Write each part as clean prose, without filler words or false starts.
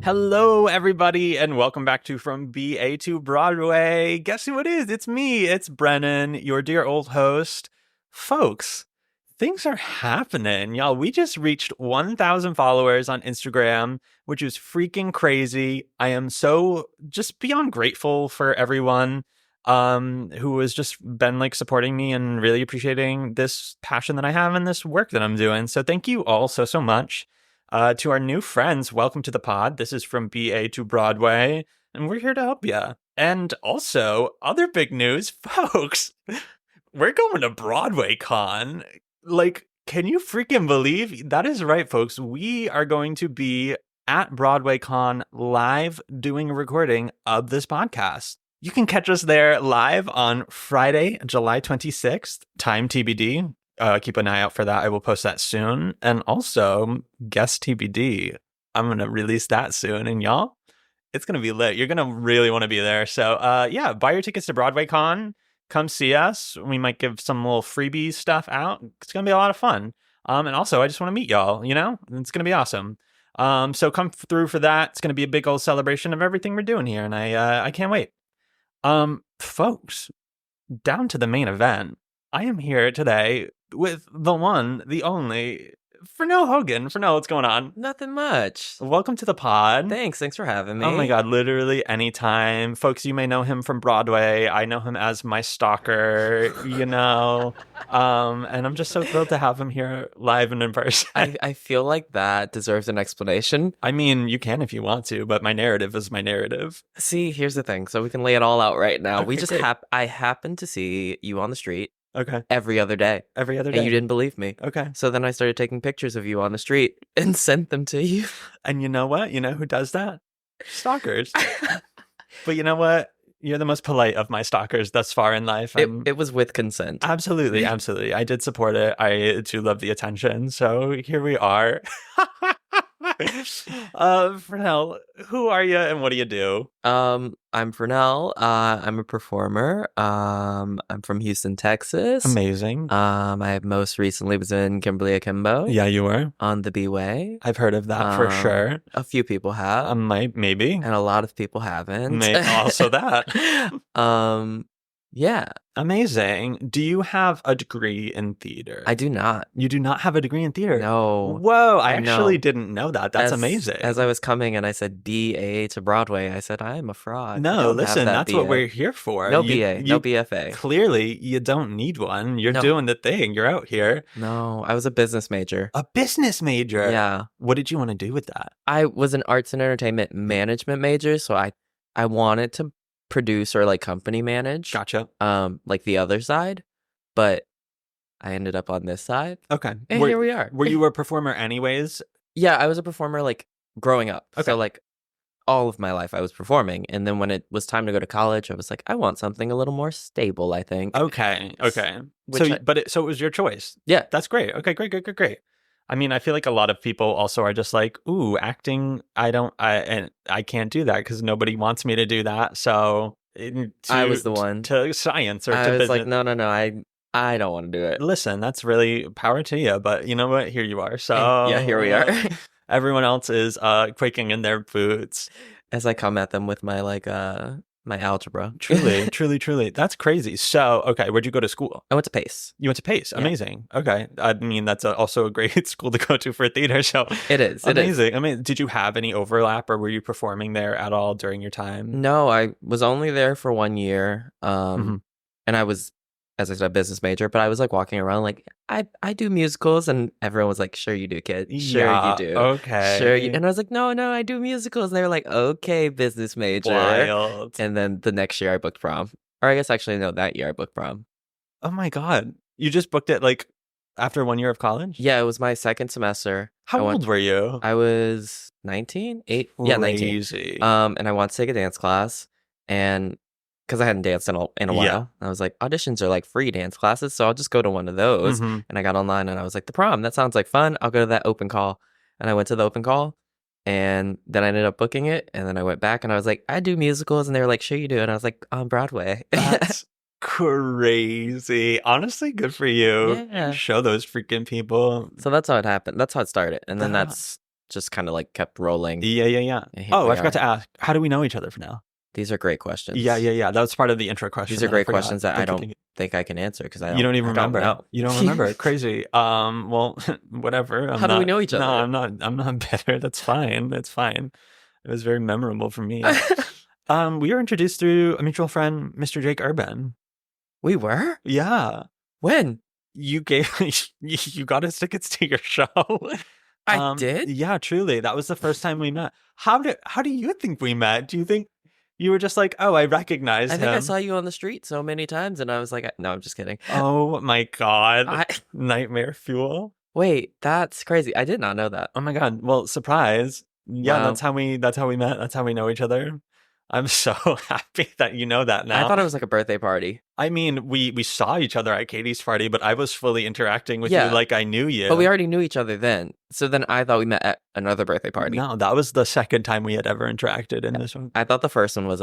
Hello, everybody, and welcome back to From BA to Broadway. Guess who it is? It's me. It's Brennan, your dear old host. Folks, things are happening, y'all. We just reached 1,000 followers on Instagram, which is freaking crazy. I am so just beyond grateful for everyone who has just been like supporting me and really appreciating this passion that I have and this work that I'm doing. So thank you all so much. To our new friends, welcome to the pod. This is From BA to Broadway, and we're here to help you. And also, other big news, folks, we're going to Broadway Con. Like, can you freaking believe? That is right, folks. We are going to be at Broadway Con live doing a recording of this podcast. You can catch us there live on Friday, July 26th, time TBD. Keep an eye out for that. I will post that soon. And also, guest TBD. I'm going to release that soon. And y'all, it's going to be lit. You're going to really want to be there. So, yeah, buy your tickets to Broadway Con. Come see us. We might give some little freebie stuff out. It's going to be a lot of fun. And also, I just want to meet y'all, you know? It's going to be awesome. So come through for that. It's going to be a big old celebration of everything we're doing here. And I can't wait. Folks, down to the main event. I am here today with the one, the only, Fernell Hogan. Fernell, what's going on? Nothing much. Welcome to the pod. Thanks for having me. Oh my God, literally anytime. Folks, you may know him from Broadway. I know him as my stalker, you know. And I'm just so thrilled to have him here live and in person. I feel like that deserves an explanation. I mean, you can if you want to, but my narrative is my narrative. See, here's the thing. So we can lay it all out right now. Okay, We just great. I happened to see you on the street Okay. every other day. Every other day. And you didn't believe me. Okay. So then I started taking pictures of you on the street and sent them to you. And you know what? You know who does that? Stalkers. But you know what? You're the most polite of my stalkers thus far in life. It was with consent. Absolutely. I did support it. I do love the attention. So here we are. Fernell, who are you and what do you do? I'm Fernell. I'm a performer. I'm from Houston, Texas. Amazing. I most recently was in Kimberly Akimbo. Yeah, you were. On the B-Way. I've heard of that for sure. A few people have. Maybe. And a lot of people haven't. Also that. Yeah. Amazing. Do you have a degree in theater? I do not. You do not have a degree in theater? No. Whoa, I know. actually didn't know that. That's amazing. As I was coming and I said BA to Broadway, I said, I am a fraud. No, listen, that's what we're here for. No BA, no BFA. Clearly, you don't need one. You're doing the thing. You're out here. No, I was a business major. A business major? Yeah. What did you want to do with that? I was an arts and entertainment management major, so I wanted to produce or like company manage. Gotcha. Like the other side, but I ended up on this side. Okay. And here we are. Were you a performer anyways? Yeah, I was a performer like growing up. Okay. So like all of my life I was performing. And then when it was time to go to college, I was like, I want something a little more stable, I think. Okay. So it was your choice. Yeah. That's great. Okay, great. I mean, I feel like a lot of people also are just like, ooh, acting, I can't do that because nobody wants me to do that. So I was the one. To science or to I was business. like, no, I don't want to do it. Listen, that's really power to you. But you know what? Here you are. So yeah, here we are. Everyone else is quaking in their boots. As I come at them with my my algebra. Truly. That's crazy. So, okay, where'd you go to school? I went to Pace. You went to Pace. Yeah. Amazing. Okay. I mean, that's also a great school to go to for theater. So it is. Amazing. I mean, did you have any overlap or were you performing there at all during your time? No, I was only there for 1 year. Mm-hmm. And I was, as I said, a business major, but I was like walking around like, I do musicals, and everyone was like, sure you do, kid. Sure you do. Okay. Sure you. And I was like, no, I do musicals. And they were like, okay, business major. Wild. And then the next year I booked prom. Or I guess actually, no, that year I booked prom. Oh my God. You just booked it like after 1 year of college? Yeah, it was my second semester. How old were you? I was 19? 8? Yeah, 19. Crazy. And I wanted to take a dance class, and because I hadn't danced in a while. Yeah. I was like, auditions are like free dance classes, so I'll just go to one of those. Mm-hmm. And I got online and I was like, the prom, that sounds like fun. I'll go to that open call. And I went to the open call, and then I ended up booking it. And then I went back and I was like, I do musicals. And they were like, sure you do. And I was like, on Broadway. That's crazy. Honestly, good for you. Yeah. Show those freaking people. So that's how it happened. That's how it started. And then that's just kind of like kept rolling. Yeah. And here Oh, we I forgot are. to ask. How do we know each other for now? These are great questions. Yeah. That was part of the intro question. These are that I great forgot. questions that Thank I you, don't thank you. think I can answer because You don't even remember. know. You don't remember. Crazy. Well, whatever. How do we know each other? No, I'm not bitter. That's fine. That's fine. It was very memorable for me. We were introduced through a mutual friend, Mr. Jake Urban. We were? Yeah. When? You got us tickets to your show. I did? Yeah, truly. That was the first time we met. How do you think we met? Do you think you were just like, oh, I recognize him? I think I saw you on the street so many times and I was like, no, I'm just kidding. Oh my God. Nightmare fuel. Wait, that's crazy. I did not know that. Oh my God. Well, surprise. Yeah, Wow. that's how we met. That's how we know each other. I'm so happy that you know that now. I thought it was like a birthday party. I mean, we saw each other at Katie's party, but I was fully interacting with Yeah. you like I knew you. But we already knew each other then. So then I thought we met at another birthday party. No, that was the second time we had ever interacted in this one. I thought the first one was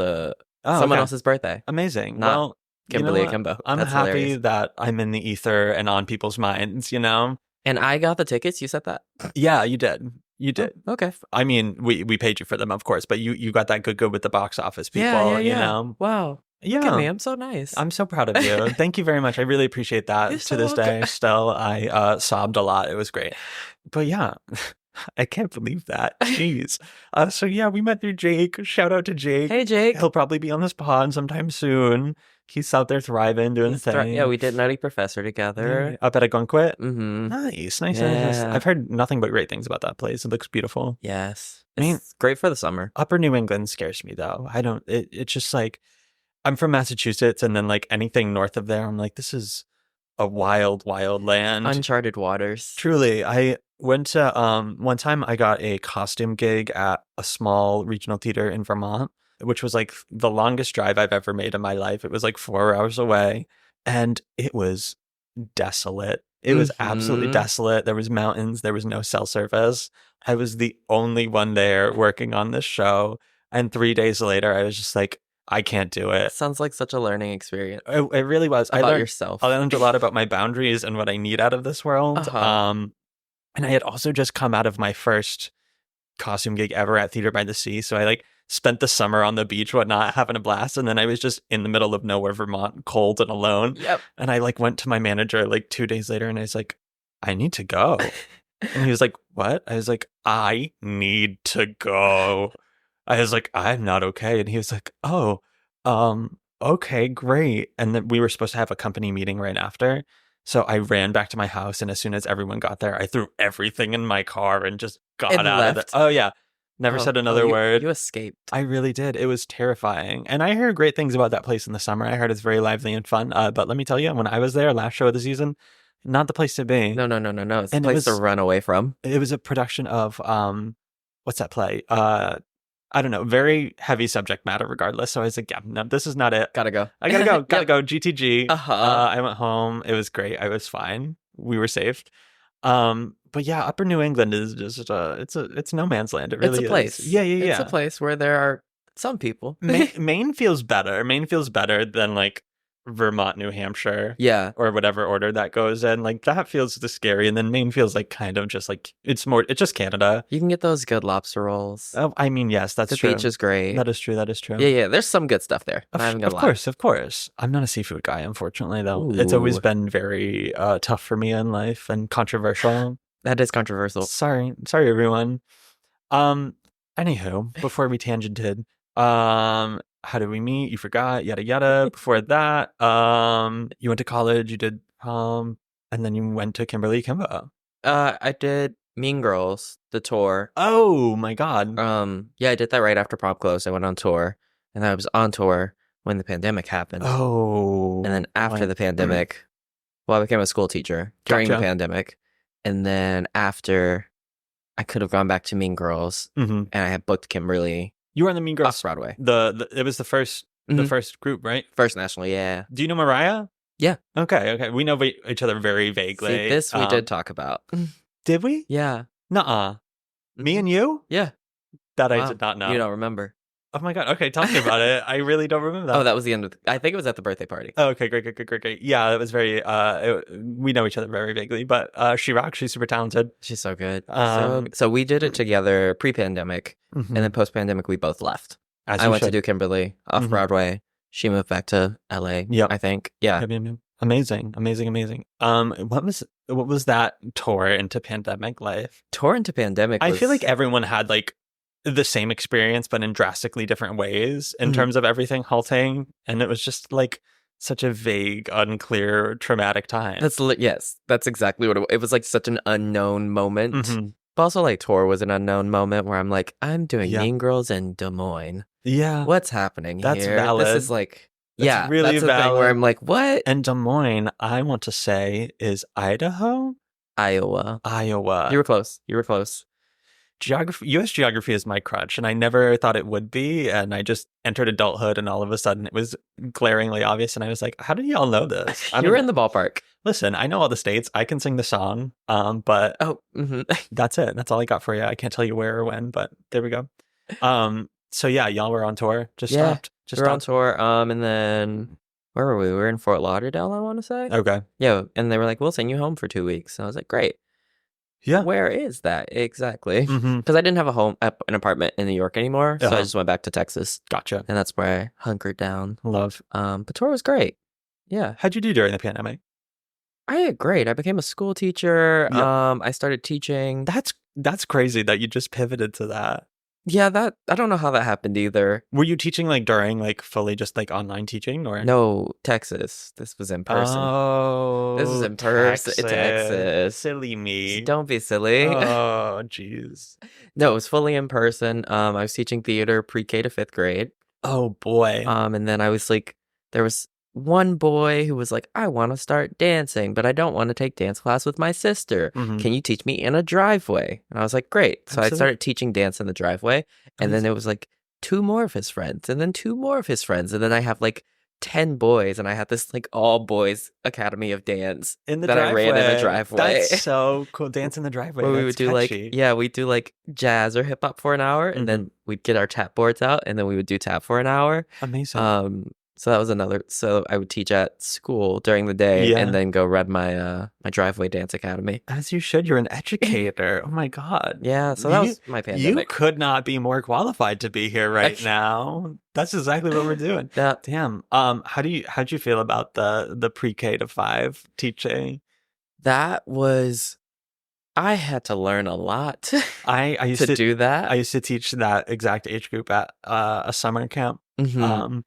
someone else's birthday. Amazing. Not well, Kimberly you know Akimbo. I'm That's happy hilarious. that I'm in the ether and on people's minds, you know? And I got the tickets. You said that? Yeah, you did. You did. Oh, okay. I mean, we paid you for them, of course, but you got that good with the box office people, Yeah. you know? Wow. Yeah. Look at me. I'm so nice. I'm so proud of you. Thank you very much. I really appreciate that. You're To so this day, welcome. still, I sobbed a lot. It was great. But yeah, I can't believe that. Jeez. So yeah, we met through Jake. Shout out to Jake. Hey, Jake. He'll probably be on this pod sometime soon. He's out there thriving, doing his thing. Yeah, we did Nutty Professor together. Yeah, up at Agunquit. Mm-hmm. Nice. Nice. Yeah. I've heard nothing but great things about that place. It looks beautiful. Yes. I mean- It's great for the summer. Upper New England scares me though. It's just like, I'm from Massachusetts, and then like anything north of there, I'm like, this is a wild, wild land. Uncharted waters. Truly, I went to one time I got a costume gig at a small regional theater in Vermont, which was like the longest drive I've ever made in my life. It was like 4 hours away, and it was desolate. It was absolutely Mhm. desolate. There was mountains. There was no cell service. I was the only one there working on this show. And 3 days later, I was just like, I can't do it. Sounds like such a learning experience It really was. about yourself. I learned a lot about my boundaries and what I need out of this world. Uh-huh. And I had also just come out of my first costume gig ever at Theater by the Sea. So I like spent the summer on the beach, whatnot, having a blast. And then I was just in the middle of nowhere, Vermont, cold and alone. Yep. And I like went to my manager like 2 days later and I was like, I need to go. And he was like, what? I was like, I need to go. I was like, I'm not okay. And he was like, oh, okay, great. And then we were supposed to have a company meeting right after. So I ran back to my house, and as soon as everyone got there, I threw everything in my car and just got And out of left? there. Oh yeah. Never said another word. You escaped. I really did. It was terrifying. And I heard great things about that place in the summer. I heard it's very lively and fun. But let me tell you, when I was there, last show of the season, not the place to be. No. It's the And it place to was- run away from. It was a production of what's that play? I don't know, very heavy subject matter regardless. So I was like, yeah, no, this is not it. Gotta go. I gotta go. Gotta Yep. go. GTG. Uh-huh. I went home. It was great. I was fine. We were safe. But yeah, Upper New England is just it's no man's land. It really It's a place. is. Yeah. It's a place where there are some people. Maine feels better. Maine feels better than like Vermont, New Hampshire, Yeah. or whatever order that goes in. Like that feels the scary, and then Maine feels like kind of just like it's just Canada. You can get those good lobster rolls. Oh, I mean, yes, that's the true. beach is great. That is true. That is true. Yeah. There's some good stuff there. I'm not even gonna lie. Of course. I'm not a seafood guy, unfortunately, though. It's always Ooh. been very tough for me in life and controversial. That is controversial. Sorry, everyone. Anywho, before we tangented, how did we meet? You forgot, yada yada. Before that, you went to college, you did and then you went to Kimberly Akimbo. I did Mean Girls, the tour. Oh my God. Yeah, I did that right after prom closed. I went on tour, and I was on tour when the pandemic happened. Oh. And then after Right. the pandemic, well, I became a school teacher during the Gotcha. pandemic. And then after, I could have gone back to Mean Girls, Mhm. and I had booked Kimberly You were on the Mean Girls. off-Broadway. It was the first group, right? First national, yeah. Do you know Mariah? Yeah. Okay. We know each other very vaguely. See, this we did talk about. Did we? Yeah. Nuh-uh. Me Mhm. and you? Yeah. That I Wow. did not know. You don't remember. Oh my God. Okay, tell me about it. I really don't remember that. Oh, that was the end of. I think it was at the birthday party. Oh, okay, great. Yeah, it was very. We know each other very vaguely, but she rocks. She's super talented. She's so good. Um, So we did it together pre-pandemic, mhm. and then post-pandemic we both left. As I you went to should. do Kimberly off Mhm. Broadway. She moved back to LA. Yep. I think. Yeah. Yep. Amazing. What was that tour into pandemic life? Tour into pandemic. I Was, feel like everyone had like the same experience, but in drastically different ways in Mhm. terms of everything halting, and it was just like such a vague, unclear, traumatic time. yes, that's exactly what it was. Like such an unknown moment. Mhm. But also like tour was an unknown moment where I'm like, I'm doing Yeah. Mean Girls in Des Moines. Yeah, What's happening That's here? valid. This is like, That's really that's the thing where valid. I'm like, what? and Des Moines, I want to say, is Idaho, Iowa. Iowa. You were close. You were close. Geography, U.S. geography is my crutch, and I never thought it would be. And I just entered adulthood, and all of a sudden, it was glaringly obvious. And I was like, "How did y'all know this?" You were in the ballpark. Listen, I know all the states. I can sing the song, but Oh, that's it. That's all I got for you. I can't tell you where or when, but there we go. So yeah, y'all were on tour. Just Yeah, stopped. we were on tour. And then where were we? We were in Fort Lauderdale, I want to say. Okay. Yeah, and they were like, "We'll send you home for 2 weeks." And I was like, "Great." Yeah. Where is that exactly? Mm-hmm. Because I didn't have an apartment in New York anymore, so I just went back to Texas, Gotcha. and that's where I hunkered down. Love. But tour was great. Yeah, How'd you do during the pandemic? I did great. I became a school teacher. Yep. I started teaching. That's crazy that you just pivoted to that. Yeah, that I don't know how that happened either. Were you teaching like during like fully just like online teaching or No, Texas. This was in person. Oh, This is in person. Texas. Silly me. Don't be silly. Oh, jeez. No, it was fully in person. I was teaching theater pre-K to 5th grade. Oh boy. And then I was like, there was one boy who was like, I want to start dancing, but I don't want to take dance class with my sister. Mhm. Can you teach me in a driveway? And I was like, great. So Absolutely. I started teaching dance in the driveway. And then it was like 2 more of his friends, and then 2 more of his friends. And then I have like 10 boys, and I had this like all boys academy of dance In the that driveway. I ran in the driveway. That's so cool. Dance in the driveway. Where we That's would do catchy. we'd do like jazz or hip hop for an hour, and then we'd get our tap boards out, and then we would do tap for an hour. Amazing. So that was another. So I would teach at school during the day, Yeah. and then go run my my driveway dance academy. As you should. You're an educator. Oh my God. Yeah, so that was my You pandemic. could not be more qualified to be here right now. That's exactly what we're doing. Yeah. Damn. How'd you feel about the pre-K to 5 teaching? That was. I had to learn a lot I used to do that. I used to teach that exact age group at a summer camp. Mhm.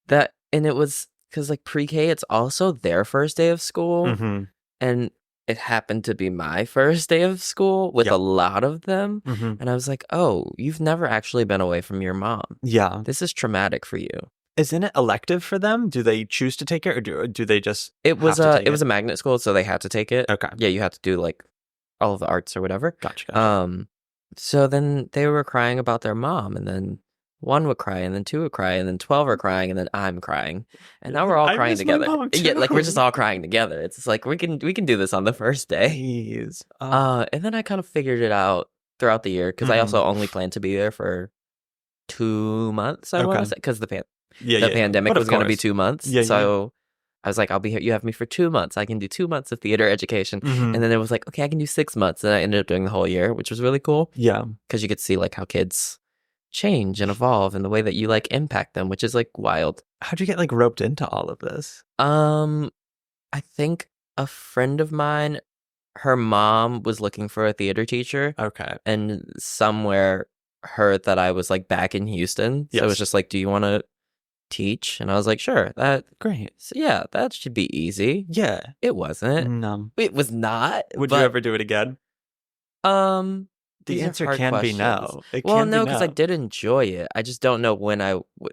That and it was because like pre-K, it's also their first day of school, Mhm. and it happened to be my first day of school with Yep. a lot of them, Mhm. and I was like, "Oh, you've never actually been away from your mom. Yeah. This is traumatic for you." Isn't it elective for them? Do they choose to take it, or do they just It was have to take it was a magnet school, so they had to take it. Okay. Yeah, you had to do like all of the arts or whatever. Gotcha. So then they were crying about their mom, and then 1 would cry, and then 2 would cry, and then 12 are crying, and then I'm crying, and now we're all I crying miss my together. mom Yeah, like we're too. just all crying together. It's just like we can do this on the first day. Jeez. And then I kind of figured it out throughout the year because I also only planned to be there for 2 months. I want Okay. to say because the Yeah. pandemic But of was going to be course. 2 months. Yeah. So I was like, I'll be here. You have me for 2 months. I can do 2 months of theater education. Mhm. And then it was like, okay, I can do 6 months. And I ended up doing the whole year, which was really cool Yeah. because you could see like how kids change and evolve and the way that you like impact them, which is like wild. How'd you get like roped into all of this? I think a friend of mine, her mom was looking for a theater teacher Okay. and somewhere heard that I was like back in Houston. So it was Yes. just like, do you want to teach? And I was like, sure. Great. Yeah, that should be easy. Yeah. It wasn't. No. It was not. Would you ever do it again? The The answer can be no. It Well, can no, be because no. I did enjoy it. I just don't know when I would.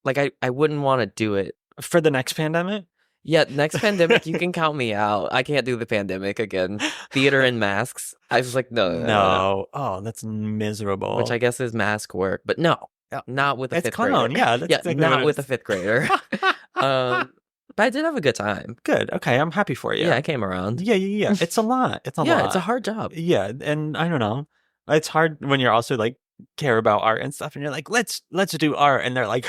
Like, I wouldn't want to do it. For the next pandemic? Yeah, next pandemic, you can count me out. I can't do the pandemic again. Theater and masks. I was like, no. No. Oh, that's miserable. Which I guess is mask work, but no, not with a It's fifth clown. grader. Yeah, that's exactly not what it with a is. 5th grader. But I did have a good time. Good. Okay, I'm happy for you. Yeah, I came around. Yeah. It's a lot. It's a lot. Yeah, it's a hard job. Yeah, and I don't know. It's hard when you're also like care about art and stuff, and you're like, let's do art, and they're like,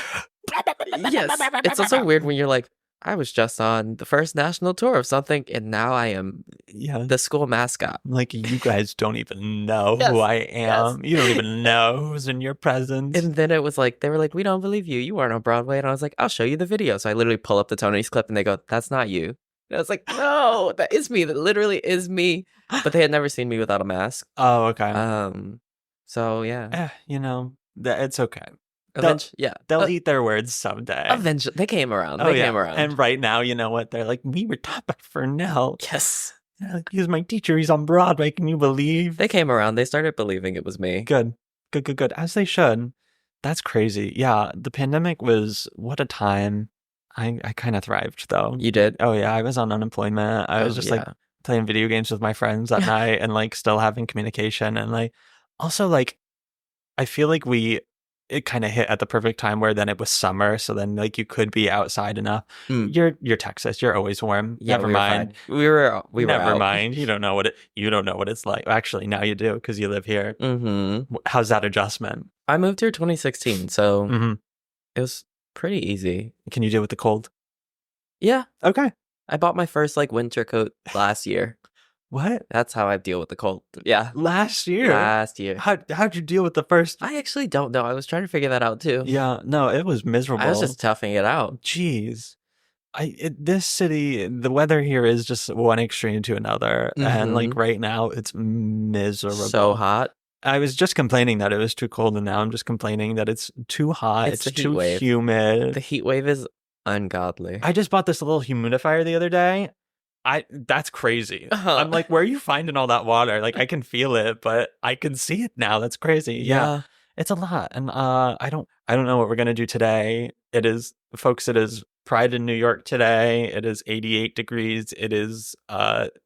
Yes. It's also weird when you're like, I was just on the first national tour of something, and now I am the school mascot. Like, you guys don't even know Yes, who I yes. am. You don't even know who's in your presence. And then it was like, they were like, we don't believe you. You weren't on Broadway. And I was like, I'll show you the video. So I literally pull up the Tony's clip and they go, that's not you. And I was like, no, that is me. That literally is me. But they had never seen me without a mask. Oh, okay. So yeah. It's okay. They'll eat their words someday. Eventually, they came around. Came around. And right now, you know what? They're like, we were taught by Fernell. Yes. He's my teacher. He's on Broadway. Can you believe? They came around. They started believing it was me. Good. As they should. That's crazy. Yeah, the pandemic was, what a time. I kind of thrived, though. You did? Oh, yeah. I was on unemployment. I was just like playing video games with my friends at night and like still having communication. And like, also like, I feel like it kind of hit at the perfect time where then it was summer. So then like you could be outside enough. You're Texas. You're always warm. Yeah, Never mind. We were Never out. mind. You don't know what it's like. Actually, now you do because you live here. Mm-hmm. How's that adjustment? I moved here 2016, so it was pretty easy. Can you deal with the cold? Yeah. Okay. I bought my first like winter coat last year. What? That's how I deal with the cold. Yeah. Last year? How'd you deal with the first? I actually don't know. I was trying to figure that out too. Yeah. No, it was miserable. I was just toughing it out. Jeez. This city, the weather here is just one extreme to another. And like right now, it's miserable. So hot. I was just complaining that it was too cold, and now I'm just complaining that it's too hot. It's too humid. The heat wave is ungodly. I just bought this little humidifier the other day. That's crazy. I'm like, where are you finding all that water? Like, I can feel it, but I can see it now. That's crazy. Yeah. It's a lot. And I don't know what we're gonna do today. It is Pride in New York today. It is 88 degrees. It is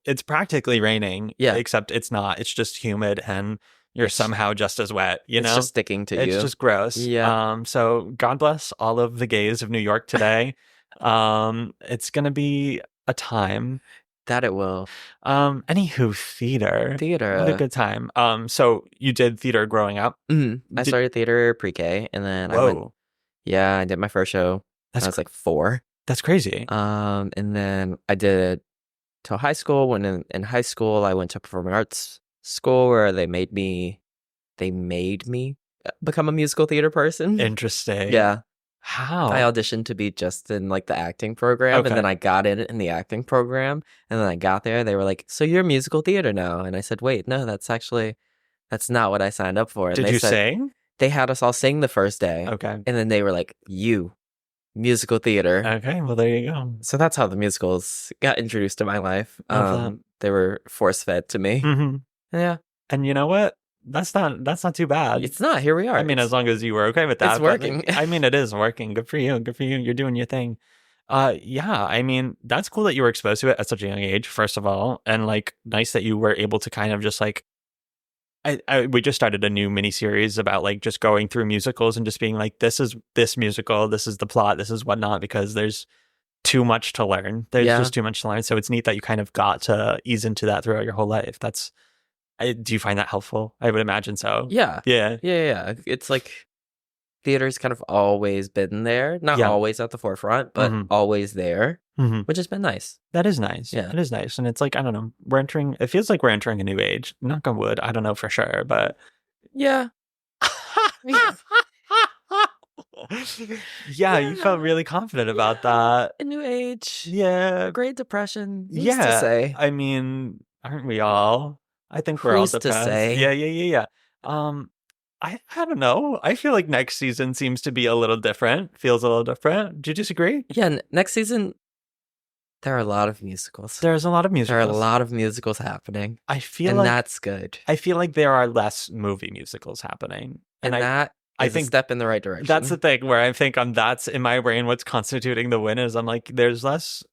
it's practically raining. Yeah. Except it's not. It's just humid and you're somehow just as wet, It's just sticking to you. It's just gross. Yeah. So God bless all of the gays of New York today. It's gonna be a time. That it will. Anywho, theater. What a good time. So you did theater growing up? I started theater pre-K, and then I did my first show. I was like 4. That's crazy. And then I did till high school. When in high school, I went to performing arts school where they made me become a musical theater person. Interesting. Yeah. How? I auditioned to be just in like the acting program, and then I got in the acting program, and then I got there. They were like, "So you're musical theater now?" And I said, "Wait, no, that's not what I signed up for." And Did you sing? They had us all sing the first day. Okay. And then they were like, "You, musical theater." Okay, well there you go. So that's how the musicals got introduced to my life. They were force fed to me. Mm-hmm. Yeah. And you know what? That's not too bad. It's not. Here we are. I mean, as long as you were okay with that. It's working. I mean, it is working. Good for you. You're doing your thing. Yeah. I mean, that's cool that you were exposed to it at such a young age, first of all, and like nice that you were able to kind of just like. We just started a new mini series about like just going through musicals and just being like, this is this musical, this is the plot, this is whatnot, because there's too much to learn. There's just too much to learn. So it's neat that you kind of got to ease into that throughout your whole life. Do you find that helpful? I would imagine so. Yeah. Yeah. It's like theater's kind of always been there. Not always at the forefront, but always there, which has been nice. That is nice. Yeah. It is nice. And it's like, I don't know, it feels like we're entering a new age. Knock on wood. I don't know for sure, but. Yeah. Yeah, you felt really confident about that. A new age. Yeah. Great Depression. Who's to say? I mean, aren't we all? I think we're all depressed. To say? Yeah. I don't know. I feel like next season seems to be a little different. Feels a little different. Do you disagree? Yeah, next season, there are a lot of musicals. There's a lot of musicals. There are a lot of musicals happening. And that's good. I feel like there are less movie musicals happening. And that is a step in the right direction. That's the thing where I think that's in my brain what's constituting the win is I'm like, there's less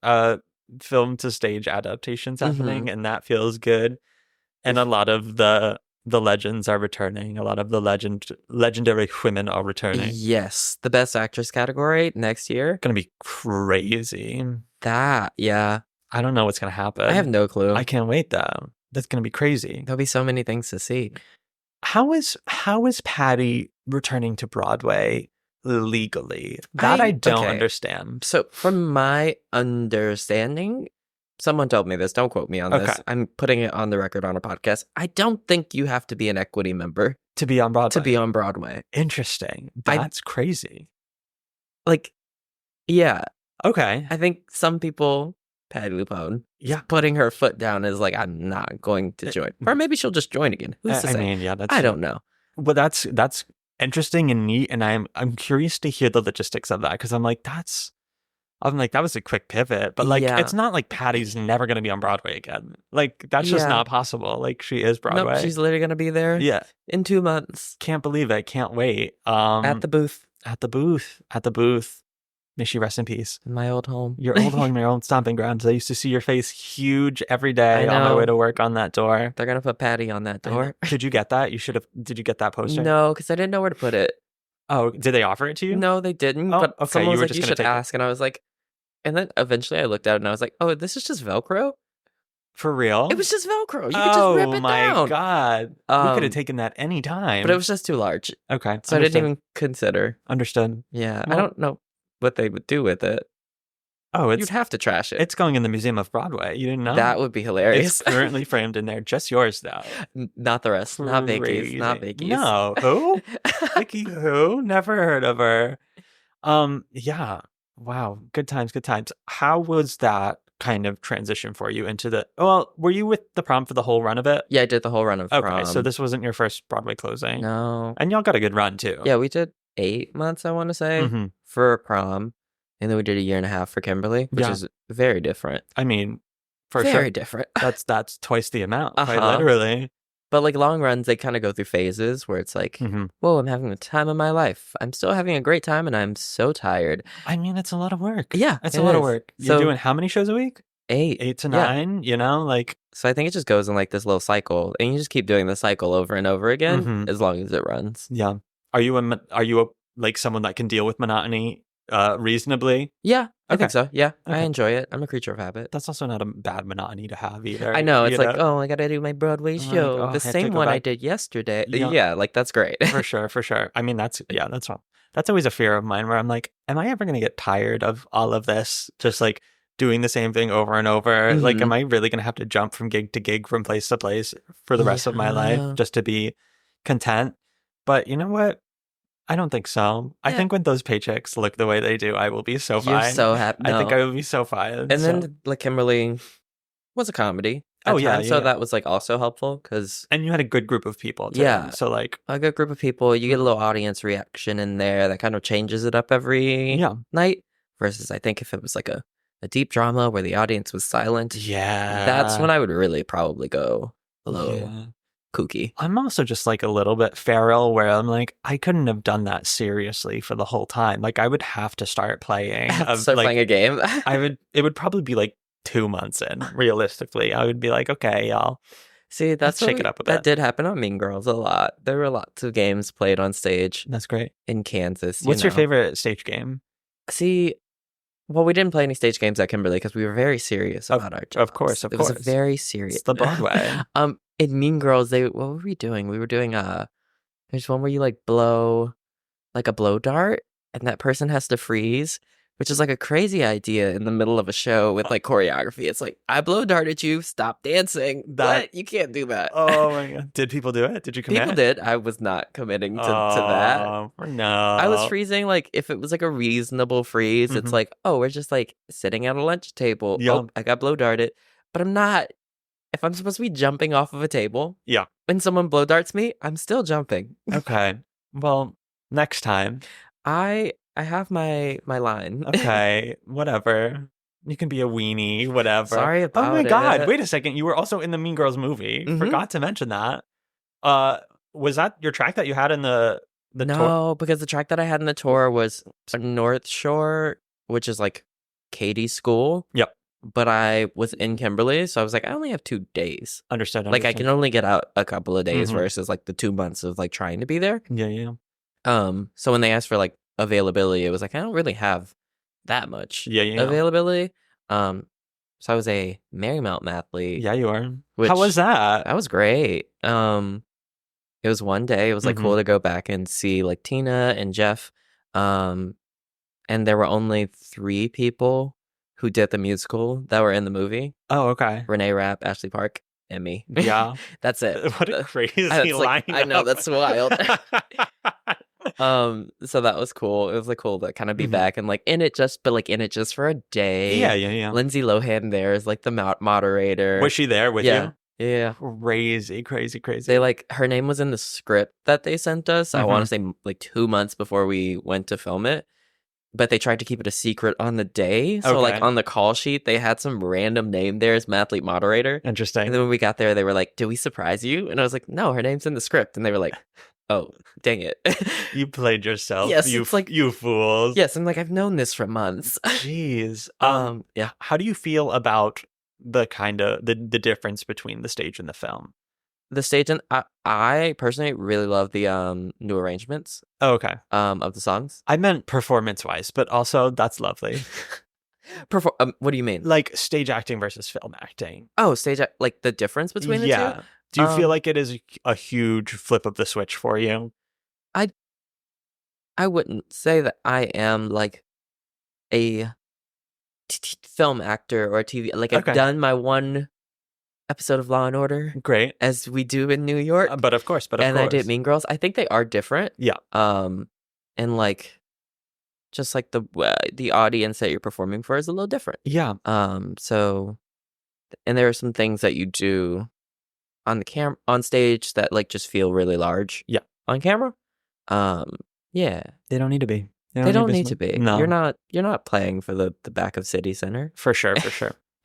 film to stage adaptations happening, and that feels good. And a lot of the legends are returning. A lot of the legendary women are returning. Yes. The Best Actress category next year. Gonna be crazy. I don't know what's gonna happen. I have no clue. I can't wait though. That's gonna be crazy. There'll be so many things to see. How is Patty returning to Broadway legally? That I don't understand. So from my understanding, someone told me this. Don't quote me on this. I'm putting it on the record on a podcast. I don't think you have to be an equity member to be on Broadway. Interesting. That's crazy. Like, yeah. Okay. I think some people, Patty LuPone, putting her foot down is like, I'm not going to join. Or maybe she'll just join again. Who's to say? I mean, yeah, that's... I don't know. But that's interesting and neat, and I'm curious to hear the logistics of that, because I'm like, that was a quick pivot, but like, it's not like Patty's never going to be on Broadway again. Like, that's just not possible. Like, she is Broadway. Nope, she's literally going to be there. In 2 months. Can't believe it. Can't wait. At the booth. May she rest in peace. In my old home. Your old home, your old stomping grounds. I used to see your face huge every day on my way to work on that door. They're going to put Patty on that door. Did you get that? Did you get that poster? No, because I didn't know where to put it. Oh, did they offer it to you? No, they didn't. But someone was like, you should ask. And I was like, and then eventually I looked at it and I was like, oh, this is just Velcro? For real? It was just Velcro. You could just rip it down. Oh my God. We could have taken that any time. But it was just too large. Okay. So I didn't even consider. Understood. Yeah. Well, I don't know what they would do with it. Oh, you'd have to trash it. It's going in the Museum of Broadway. You didn't know? That would be hilarious. It's currently framed in there. Just yours, though. Not the rest. Not Vicky's. Not Vicky's. No. Who? Vicky who? Never heard of her. Yeah. Wow. Good times. How was that kind of transition for you into the... Well, were you with the prom for the whole run of it? Yeah, I did the whole run of prom. Okay, so this wasn't your first Broadway closing? No. And y'all got a good run, too. Yeah, we did 8 months, I want to say, for prom. And then we did 1.5 years for Kimberly, which is very different. I mean, for very sure. different. That's twice the amount, quite literally. But like long runs, they kind of go through phases where it's like, whoa, I'm having the time of my life. I'm still having a great time and I'm so tired. I mean, it's a lot of work. Yeah, it's a lot of work. You're doing how many shows a week? 8. 8 to 9, you know, like... So I think it just goes in like this little cycle, and you just keep doing the cycle over and over again as long as it runs. Yeah. Are you like someone that can deal with monotony reasonably? Yeah, I think so. Yeah, I enjoy it. I'm a creature of habit. That's also not a bad monotony to have either. I know. It's like, oh, I got to do my Broadway show. Like, the same one I did yesterday. Yeah, like that's great. For sure. I mean, that's always a fear of mine where I'm like, am I ever going to get tired of all of this? Just like doing the same thing over and over. Like, am I really going to have to jump from gig to gig, from place to place for the rest of my life just to be content? But you know what? I don't think so. Yeah. I think when those paychecks look the way they do, I will be so fine. You're so happy. No. I think I will be so fine. And then like Kimberly was a comedy. So that was like also helpful because... And you had a good group of people too. Yeah. So like... A good group of people. You get a little audience reaction in there that kind of changes it up every night. Versus I think if it was like a deep drama where the audience was silent. Yeah. That's when I would really probably go a little kooky. I'm also just like a little bit feral where I'm like, I couldn't have done that seriously for the whole time. Like I would have to start playing. Playing a game. It would probably be like 2 months in, realistically. I would be like, okay, y'all. See, let's shake it up a bit. That did happen on Mean Girls a lot. There were lots of games played on stage. That's great. In Kansas. What's your favorite stage game? See, well, we didn't play any stage games at Kimberly because we were very serious about our jobs. Of course. It was very serious. It's the Broadway. In Mean Girls, what were we doing? We were doing there's one where you like blow like a blow dart and that person has to freeze, which is like a crazy idea in the middle of a show with like choreography. It's like, I blow darted you, stop dancing. What? You can't do that. Oh my God. Did people do it? Did you commit? People did. I was not committing to that. No. I was freezing like if it was like a reasonable freeze, it's like, oh, we're just like sitting at a lunch table. Yep. Oh, I got blow darted. But I'm not. If I'm supposed to be jumping off of a table, and someone blow darts me, I'm still jumping. Okay. Well, next time. I have my line. Okay, whatever. You can be a weenie, whatever. Sorry about it. Oh my God, wait a second. You were also in the Mean Girls movie. Forgot to mention that. Was that your track that you had in the tour? No, because the track that I had in the tour was North Shore, which is like Katie's school. Yep. But I was in Kimberly, so I was like, I only have 2 days. Understood. Like, I can only get out a couple of days versus like the 2 months of like trying to be there. Yeah. So when they asked for like availability, it was like, I don't really have that much availability. So I was a Marymount athlete. Yeah, you are. How was that? That was great. It was one day. It was like cool to go back and see like Tina and Jeff. And there were only 3 people who did the musical that were in the movie. Oh, okay. Renee Rapp, Ashley Park, and me. Yeah. That's it. What a crazy like, lineup. I know, that's wild. So that was cool. It was like cool to kind of be back and like in it just for a day. Yeah. Lindsay Lohan there is like the moderator. Was she there with you? Yeah. Crazy. They like, her name was in the script that they sent us. I want to say like 2 months before we went to film it. But they tried to keep it a secret on the day. So like on the call sheet, they had some random name there as Mathlete Moderator. Interesting. And then when we got there, they were like, "Did we surprise you?" And I was like, "No, her name's in the script." And they were like, "Oh, dang it." You played yourself. Yes, it's like, you fools. Yes, I'm like, I've known this for months. Jeez. Yeah. How do you feel about the kind of the difference between the stage and the film? The stage, and I personally really love the new arrangements. Oh, okay. Of the songs. I meant performance-wise, but also that's lovely. What do you mean? Like stage acting versus film acting. Oh, like the difference between the two? Do you feel like it is a huge flip of the switch for you? I wouldn't say that I am like a film actor or a TV. Like I've done my one episode of Law and Order. Great. As we do in New York. But of course. I did Mean Girls. I think they are different. Yeah. And like, just like the audience that you're performing for is a little different. Yeah. So, and there are some things that you do on on stage that like just feel really large. Yeah. On camera. Yeah. They don't need to be. They don't need to be. No. You're not playing for the back of City Center. For sure.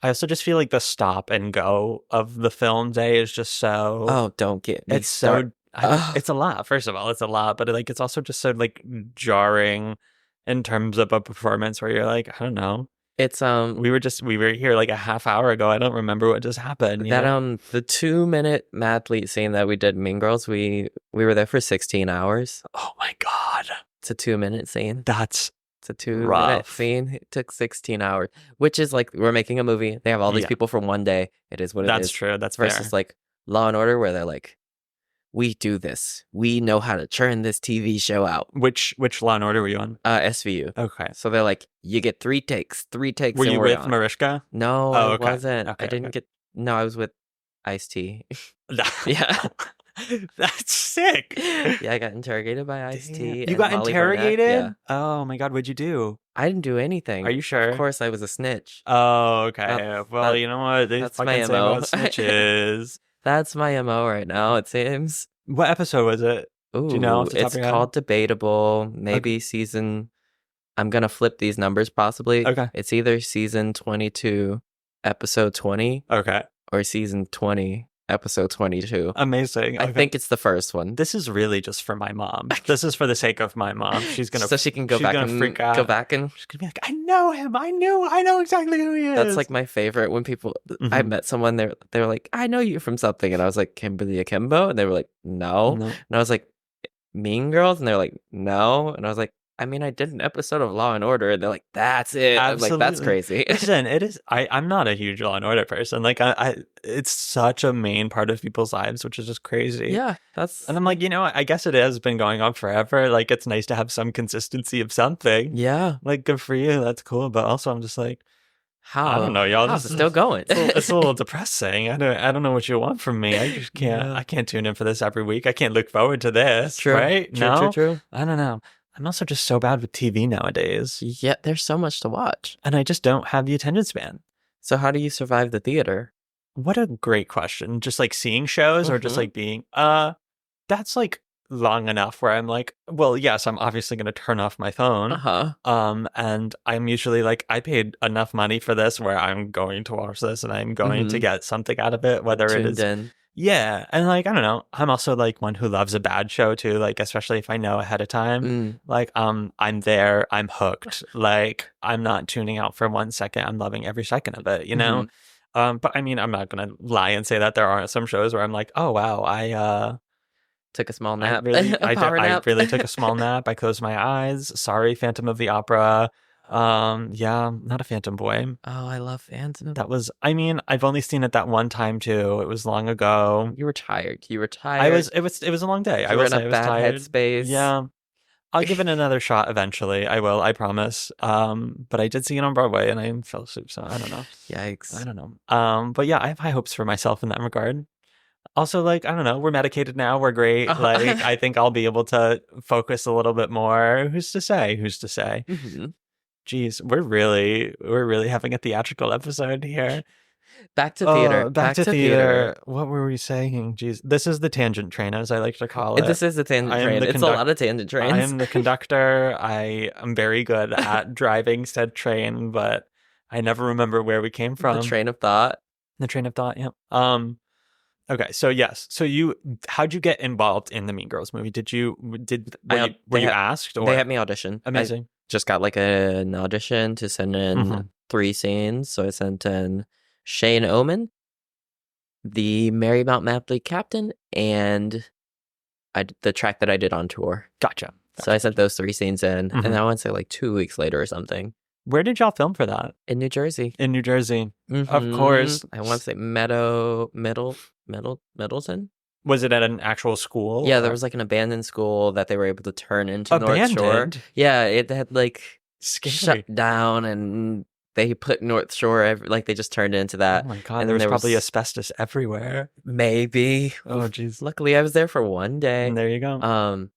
I also just feel like the stop and go of the film day is just so. Oh, don't get me. It's so. It's a lot. First of all, it's a lot, but like it's also just so like jarring in terms of a performance where you're like, I don't know. It's we were here like a half hour ago. I don't remember what just happened. The 2-minute mathlete scene that we did in Mean Girls, we were there for 16 hours. Oh my God. It's a 2-minute scene. It's a 2-minute scene. It took 16 hours, which is like, we're making a movie. They have all these people for one day. It is what it is. That's true. That's versus fair. Like Law and Order, where they're like, we do this. We know how to churn this TV show out. Which Law and Order were you on? SVU. Okay. So they're like, you get 3 takes. Were you with Mariska? No, I wasn't. Okay, I didn't get. No, I was with Ice-T. Yeah. That's sick. Yeah, I got interrogated by Ice-T. You got interrogated? Yeah. Oh my God, what'd you do? I didn't do anything. Are you sure? Of course, I was a snitch. Oh, okay. Well, you know what? They that's fucking my say MO. about snitches. That's my MO right now, it seems. What episode was it? Ooh, do you know? It's called Debatable. Maybe season. I'm gonna flip these numbers possibly. Okay. It's either season 22, episode 20. Okay. Or season 20, episode 22. Amazing. I think it's the first one. This is really just for my mom. This is for the sake of my mom. She's gonna so she can go back and freak out. Go back and she's gonna be like, I know him. I know exactly who he is. That's like my favorite when people. I met someone. They were like, I know you from something, and I was like, Kimberly Akimbo, and they were like, no. And I was like, Mean Girls, and they're like, no, and I was like, I mean, I did an episode of Law and Order, and they're like, that's it. Absolutely. I'm like, that's crazy. Listen, it is. I'm not a huge Law and Order person. Like, it's such a main part of people's lives, which is just crazy. Yeah, and I'm like, I guess it has been going on forever. Like, it's nice to have some consistency of something. Yeah, like good for you. That's cool. But also, I'm just like, how? I don't know, y'all. How's it still going? It's a little depressing. I don't know what you want from me. I just can't. Yeah. I can't tune in for this every week. I can't look forward to this. True. Right? True. I don't know. I'm also just so bad with TV nowadays. Yeah, there's so much to watch. And I just don't have the attention span. So how do you survive the theater? What a great question. Just like seeing shows or just like being, that's like long enough where I'm like, well, yes, I'm obviously going to turn off my phone. And I'm usually like, I paid enough money for this where I'm going to watch this and I'm going to get something out of it, whether it is. Yeah. And like, I don't know. I'm also like one who loves a bad show too. Like, especially if I know ahead of time, like, I'm there, I'm hooked. Like, I'm not tuning out for 1 second. I'm loving every second of it, you know? But I mean, I'm not going to lie and say that there aren't some shows where I'm like, oh, wow, I took a small nap. I really took a small nap. I closed my eyes. Sorry, Phantom of the Opera. Yeah, not a Phantom Boy. Oh, I love Phantom. That was, I mean, I've only seen it that one time too. It was long ago. You were tired. You were tired. It was a long day. I You were will in a say I was bad tired. headspace. Yeah. I'll give it another shot eventually. I will, I promise. But I did see it on Broadway and I fell asleep, so I don't know. Yikes. I don't know. But yeah, I have high hopes for myself in that regard. Also, like, I don't know, we're medicated now. We're great. Like, I think I'll be able to focus a little bit more. Who's to say? Who's to say? Mm-hmm. Jeez, we're really having a theatrical episode here. Back to theater. Back to theater. What were we saying? Jeez, this is the tangent train, as I like to call it. This is the tangent train. It's a lot of tangent trains. I am the conductor. I am very good at driving said train, but I never remember where we came from. The train of thought. The train of thought. Yeah. Okay, so yes, how'd you get involved in the Mean Girls movie? Were you asked? Or? They had me audition. Amazing. I just got like an audition to send in Mm-hmm. 3 scenes. So I sent in Shane Omen, the Marymount Mapley captain, and the track that I did on tour. Gotcha. So I sent those 3 scenes in, Mhm. and I want to say like 2 weeks later or something. Where did y'all film for that? In New Jersey. In New Jersey. Mhm. Of course. I want to say Middleton. Was it at an actual school? Yeah, there was like an abandoned school that they were able to turn into North Shore. Abandoned? Yeah, it had like Scary. shut down, and they put North Shore like they just turned it into that. Oh my god, and there was there probably was- asbestos everywhere. Maybe. Oh jeez. Luckily, I was there for one day. And there you go.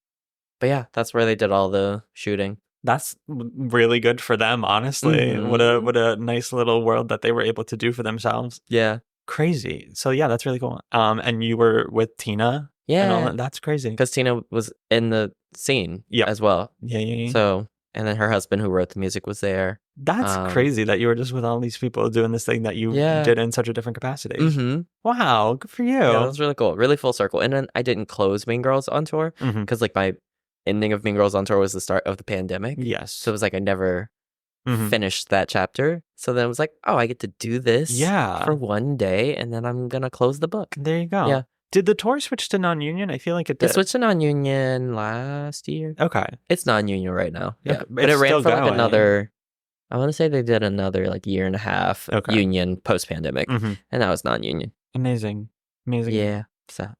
But yeah, that's where they did all the shooting. That's really good for them, honestly. Mhm. What a nice little world that they were able to do for themselves. Yeah, Crazy. So yeah, that's really cool. And you were with Tina. And all yeah. that. That's crazy. Because Tina was in the scene Yep. as well. Yeah. So, and then her husband, who wrote the music, was there. That's crazy that you were just with all these people doing this thing that you Yeah. did in such a different capacity. Mm-hmm. Wow, good for you. Yeah, that was really cool. Really full circle. And then I didn't close Mean Girls on tour Mhm. because like my ending of Mean Girls on tour was the start of the pandemic. Yes. So it was like I never Mhm. finished that chapter. So then it was like, oh, I get to do this Yeah. for one day, and then I'm going to close the book. There you go. Yeah. Did the tour switch to non-union? I feel like it They did. switched to non-union last year. Okay. It's non-union right now. Okay, Yeah. but But it it's ran still for like going. another, I want to say they did another like year and a half Okay. union post-pandemic. Mhm. And that was non-union. Amazing. Yeah. So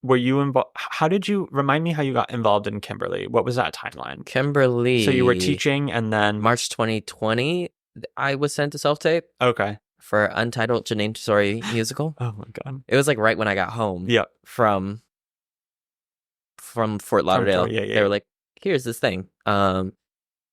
Were you involved? How did you remind me how you got involved in Kimberly? What was that timeline? Kimberly. So you were teaching and then March 2020, I was sent to self-tape okay. for Untitled Janine Tesori musical. Oh my god. It was like right when I got home Yeah. from Fort Lauderdale. Yeah. They were like, here's this thing. That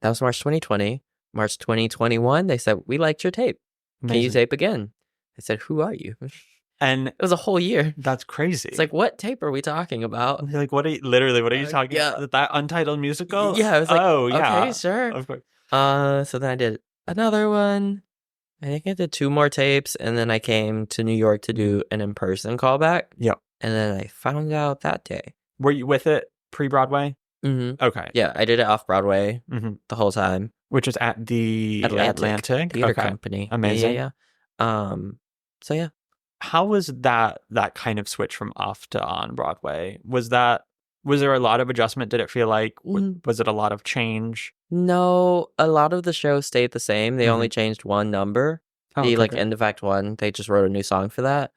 was March 2020. March 2021, they said, we liked your tape. Can you Amazing. tape again? I said, who are you? It And was a whole year. that's crazy. It's like, what tape are we talking about? You're like, what are you talking yeah. about? That Untitled musical? Yeah, I was like, oh yeah. okay, sure. Of course. So then I did another one. I think I did 2 more tapes, and then I came to New York to do an in-person callback. Yep. And then I found out that day. Were you with it pre-Broadway? Mm-hmm. Okay. Yeah, I did it off-Broadway Mhm. the whole time. Which is at the Atlantic Theater Company. Amazing. Yeah. So yeah. How was that kind of switch from off to on Broadway? Was there a lot of adjustment? Did it feel like was it a lot of change? No, a lot of the show stayed the same. They Mhm. only changed one number. Oh, The okay. end of Act 1. They just wrote a new song for that.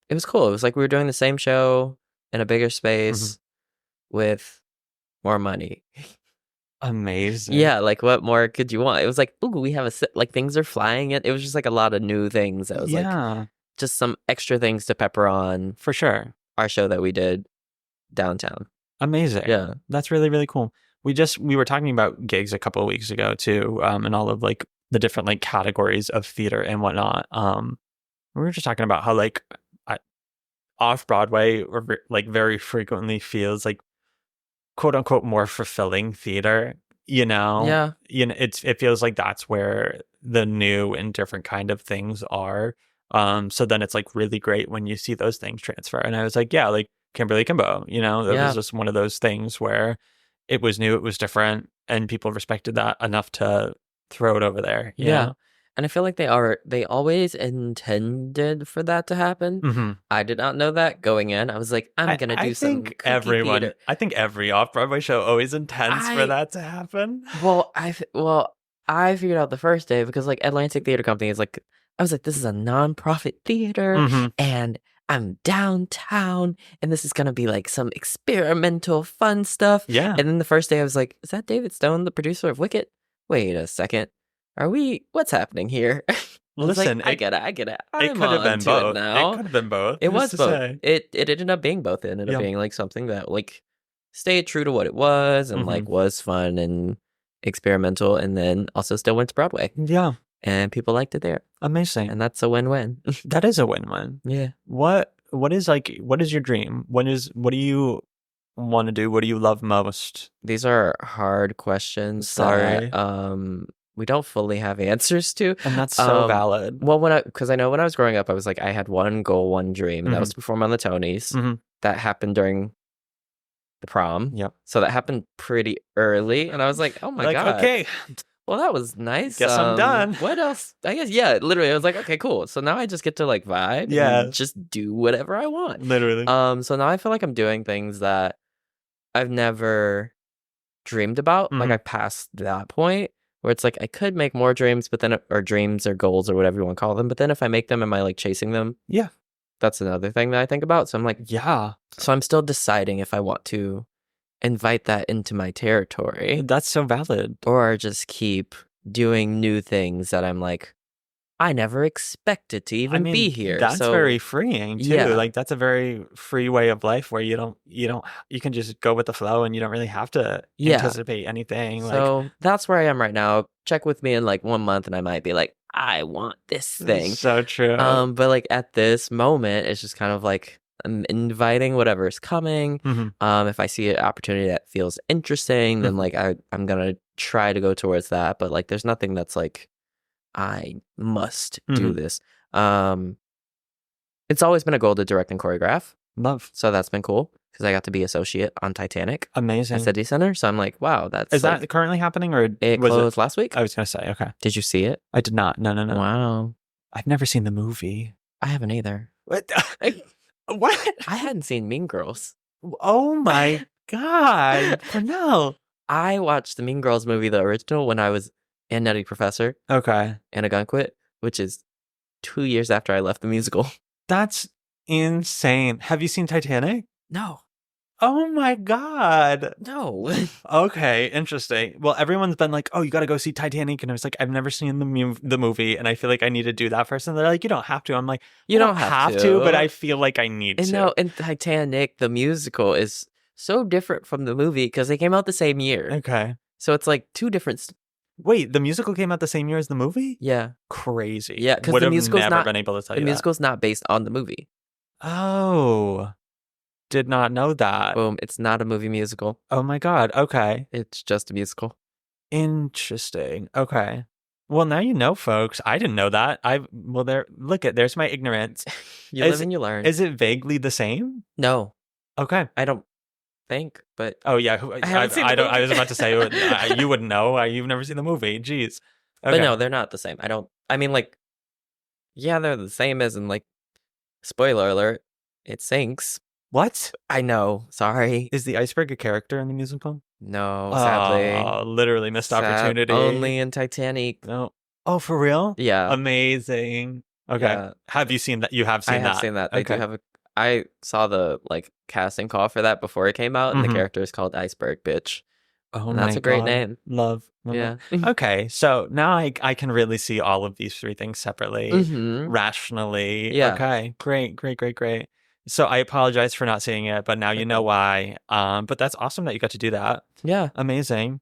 It was cool. It was like we were doing the same show in a bigger space with more money. Amazing. Yeah, like what more could you want? It was like, ooh, we have like things are flying. It was just like a lot of new things. It was like just some extra things to pepper on for sure. our show that we did downtown. Amazing. Yeah. That's really, really cool. We were talking about gigs a couple of weeks ago too, and all of like the different like categories of theater and whatnot. We were just talking about how like off Broadway like very frequently feels like quote unquote more fulfilling theater. You know, Yeah. It feels like that's where the new and different kind of things are. So then it's like really great when you see those things transfer. And I was like, yeah, like Kimberly Kimbo, it was just one of those things where it was new, it was different, and people respected that enough to throw it over there. you know? And I feel like they always intended for that to happen. Mhm. I did not know that going in. I was like, I'm gonna do some think cookie theater. I think every off-Broadway show always intends for that to happen. Well, I figured out the first day because like Atlantic Theater Company is like, I was like, this is a nonprofit theater, Mhm. and I'm downtown, and this is gonna be like some experimental fun stuff. Yeah. And then the first day I was like, is that David Stone, the producer of Wicked? Wait a second. What's happening here? Listen, I get it. it could have been both. It could have been both. It Who's was to both. say? It ended up being both. It ended up Yeah. being like something that like stayed true to what it was and like Mhm. was fun and experimental, and then also still went to Broadway, Yeah. and people liked it there, Amazing. and that's a win-win. That is a win-win. Yeah. What is your dream? What do you want to do? What do you love most? These are hard questions. Sorry. That, we don't fully have answers to, And that's so valid. Well, because I know when I was growing up, I was like, I had one goal, one dream, and that was to perform on the Tonys. Mhm. That happened during the prom. Yep. So that happened pretty early, and I was like, oh my god. Okay. Well, that was nice. Guess I'm done. What else? I guess, yeah, literally, I was like, okay, cool. So now I just get to like vibe Yeah. and just do whatever I want. Literally. So now I feel like I'm doing things that I've never dreamed about. Like Mhm. I passed that point where it's like I could make more dreams, but then or dreams or goals or whatever you want to call them. But then if I make them, am I like chasing them? Yeah. That's another thing that I think about. So I'm like, Yeah. so I'm still deciding if I want to invite that into my territory That's so valid. or just keep doing new things that I'm like, I never expected to even be here. That's so very freeing too. Yeah. Like that's a very free way of life where you can just go with the flow and you don't really have to Yeah. anticipate anything. So that's where I am right now. Check with me in like 1 month and I might be like, I want this thing. So true. But like at this moment, it's just kind of like I'm inviting whatever's coming. Mhm. If I see an opportunity that feels interesting, then like I'm gonna try to go towards that. But like there's nothing that's like I must do Mhm. this. It's always been a goal to direct and choreograph. Love. So that's been cool because I got to be associate on Titanic Amazing. at City Center. So I'm like, wow, that's Is like, that currently happening or it was closed last week? I was gonna say, okay. Did you see it? I did not. No. Wow. I've never seen the movie. I haven't either. What? What? I hadn't seen Mean Girls. Oh my god. Fernell. I watched the Mean Girls movie, the original, when I was in Nutty Professor Okay. and A Gun Quit, which is 2 years after I left the musical. That's insane. Have you seen Titanic? No. Oh my god. No. Okay, interesting. Well, everyone's been like, "Oh, you got to go see Titanic," and I was like, "I've never seen the movie, and I feel like I need to do that first." And they're like, "You don't have to." I'm like, You "I don't have to. but I feel like I need And to." no, and Titanic, the musical, is so different from the movie because they came out the same year. Okay. So it's like two different. Wait, the musical came out the same year as the movie? Yeah. Crazy. Yeah, because Would the have musical's never not been able to tell the you musical's not based on the movie. that. Oh, did not know that. Boom! It's not a movie musical. Oh my god. Okay. It's just a musical. Interesting. Okay. Well, now you know, folks. I didn't know that. There's my ignorance. You live and you learn. Is it vaguely the same? No, Okay. I don't think, but Oh yeah, haven't seen the don't. I movie. was about to say you wouldn't know. You've never seen the movie. Jeez. but Okay. no, they're not the same. I mean, like, yeah, they're the same as in like, spoiler alert, it sinks. What I know. Sorry. is the iceberg a character in the musical? No, sadly. Oh, literally missed Sad- opportunity. Only in Titanic. No. Oh, for real? Yeah. Amazing. Okay. Yeah. Have you seen that? You have seen I that. have seen that. They Okay. do have I saw the like casting call for that before it came out, and Mhm. the character is called Iceberg Bitch. Oh And my that's a great God. name. Love. Yeah. Okay, so now I can really see all of these three things separately, Mm-hmm. rationally. Yeah. Okay. Great. So I apologize for not seeing it, but now you know why. But that's awesome that you got to do that. Yeah. Amazing.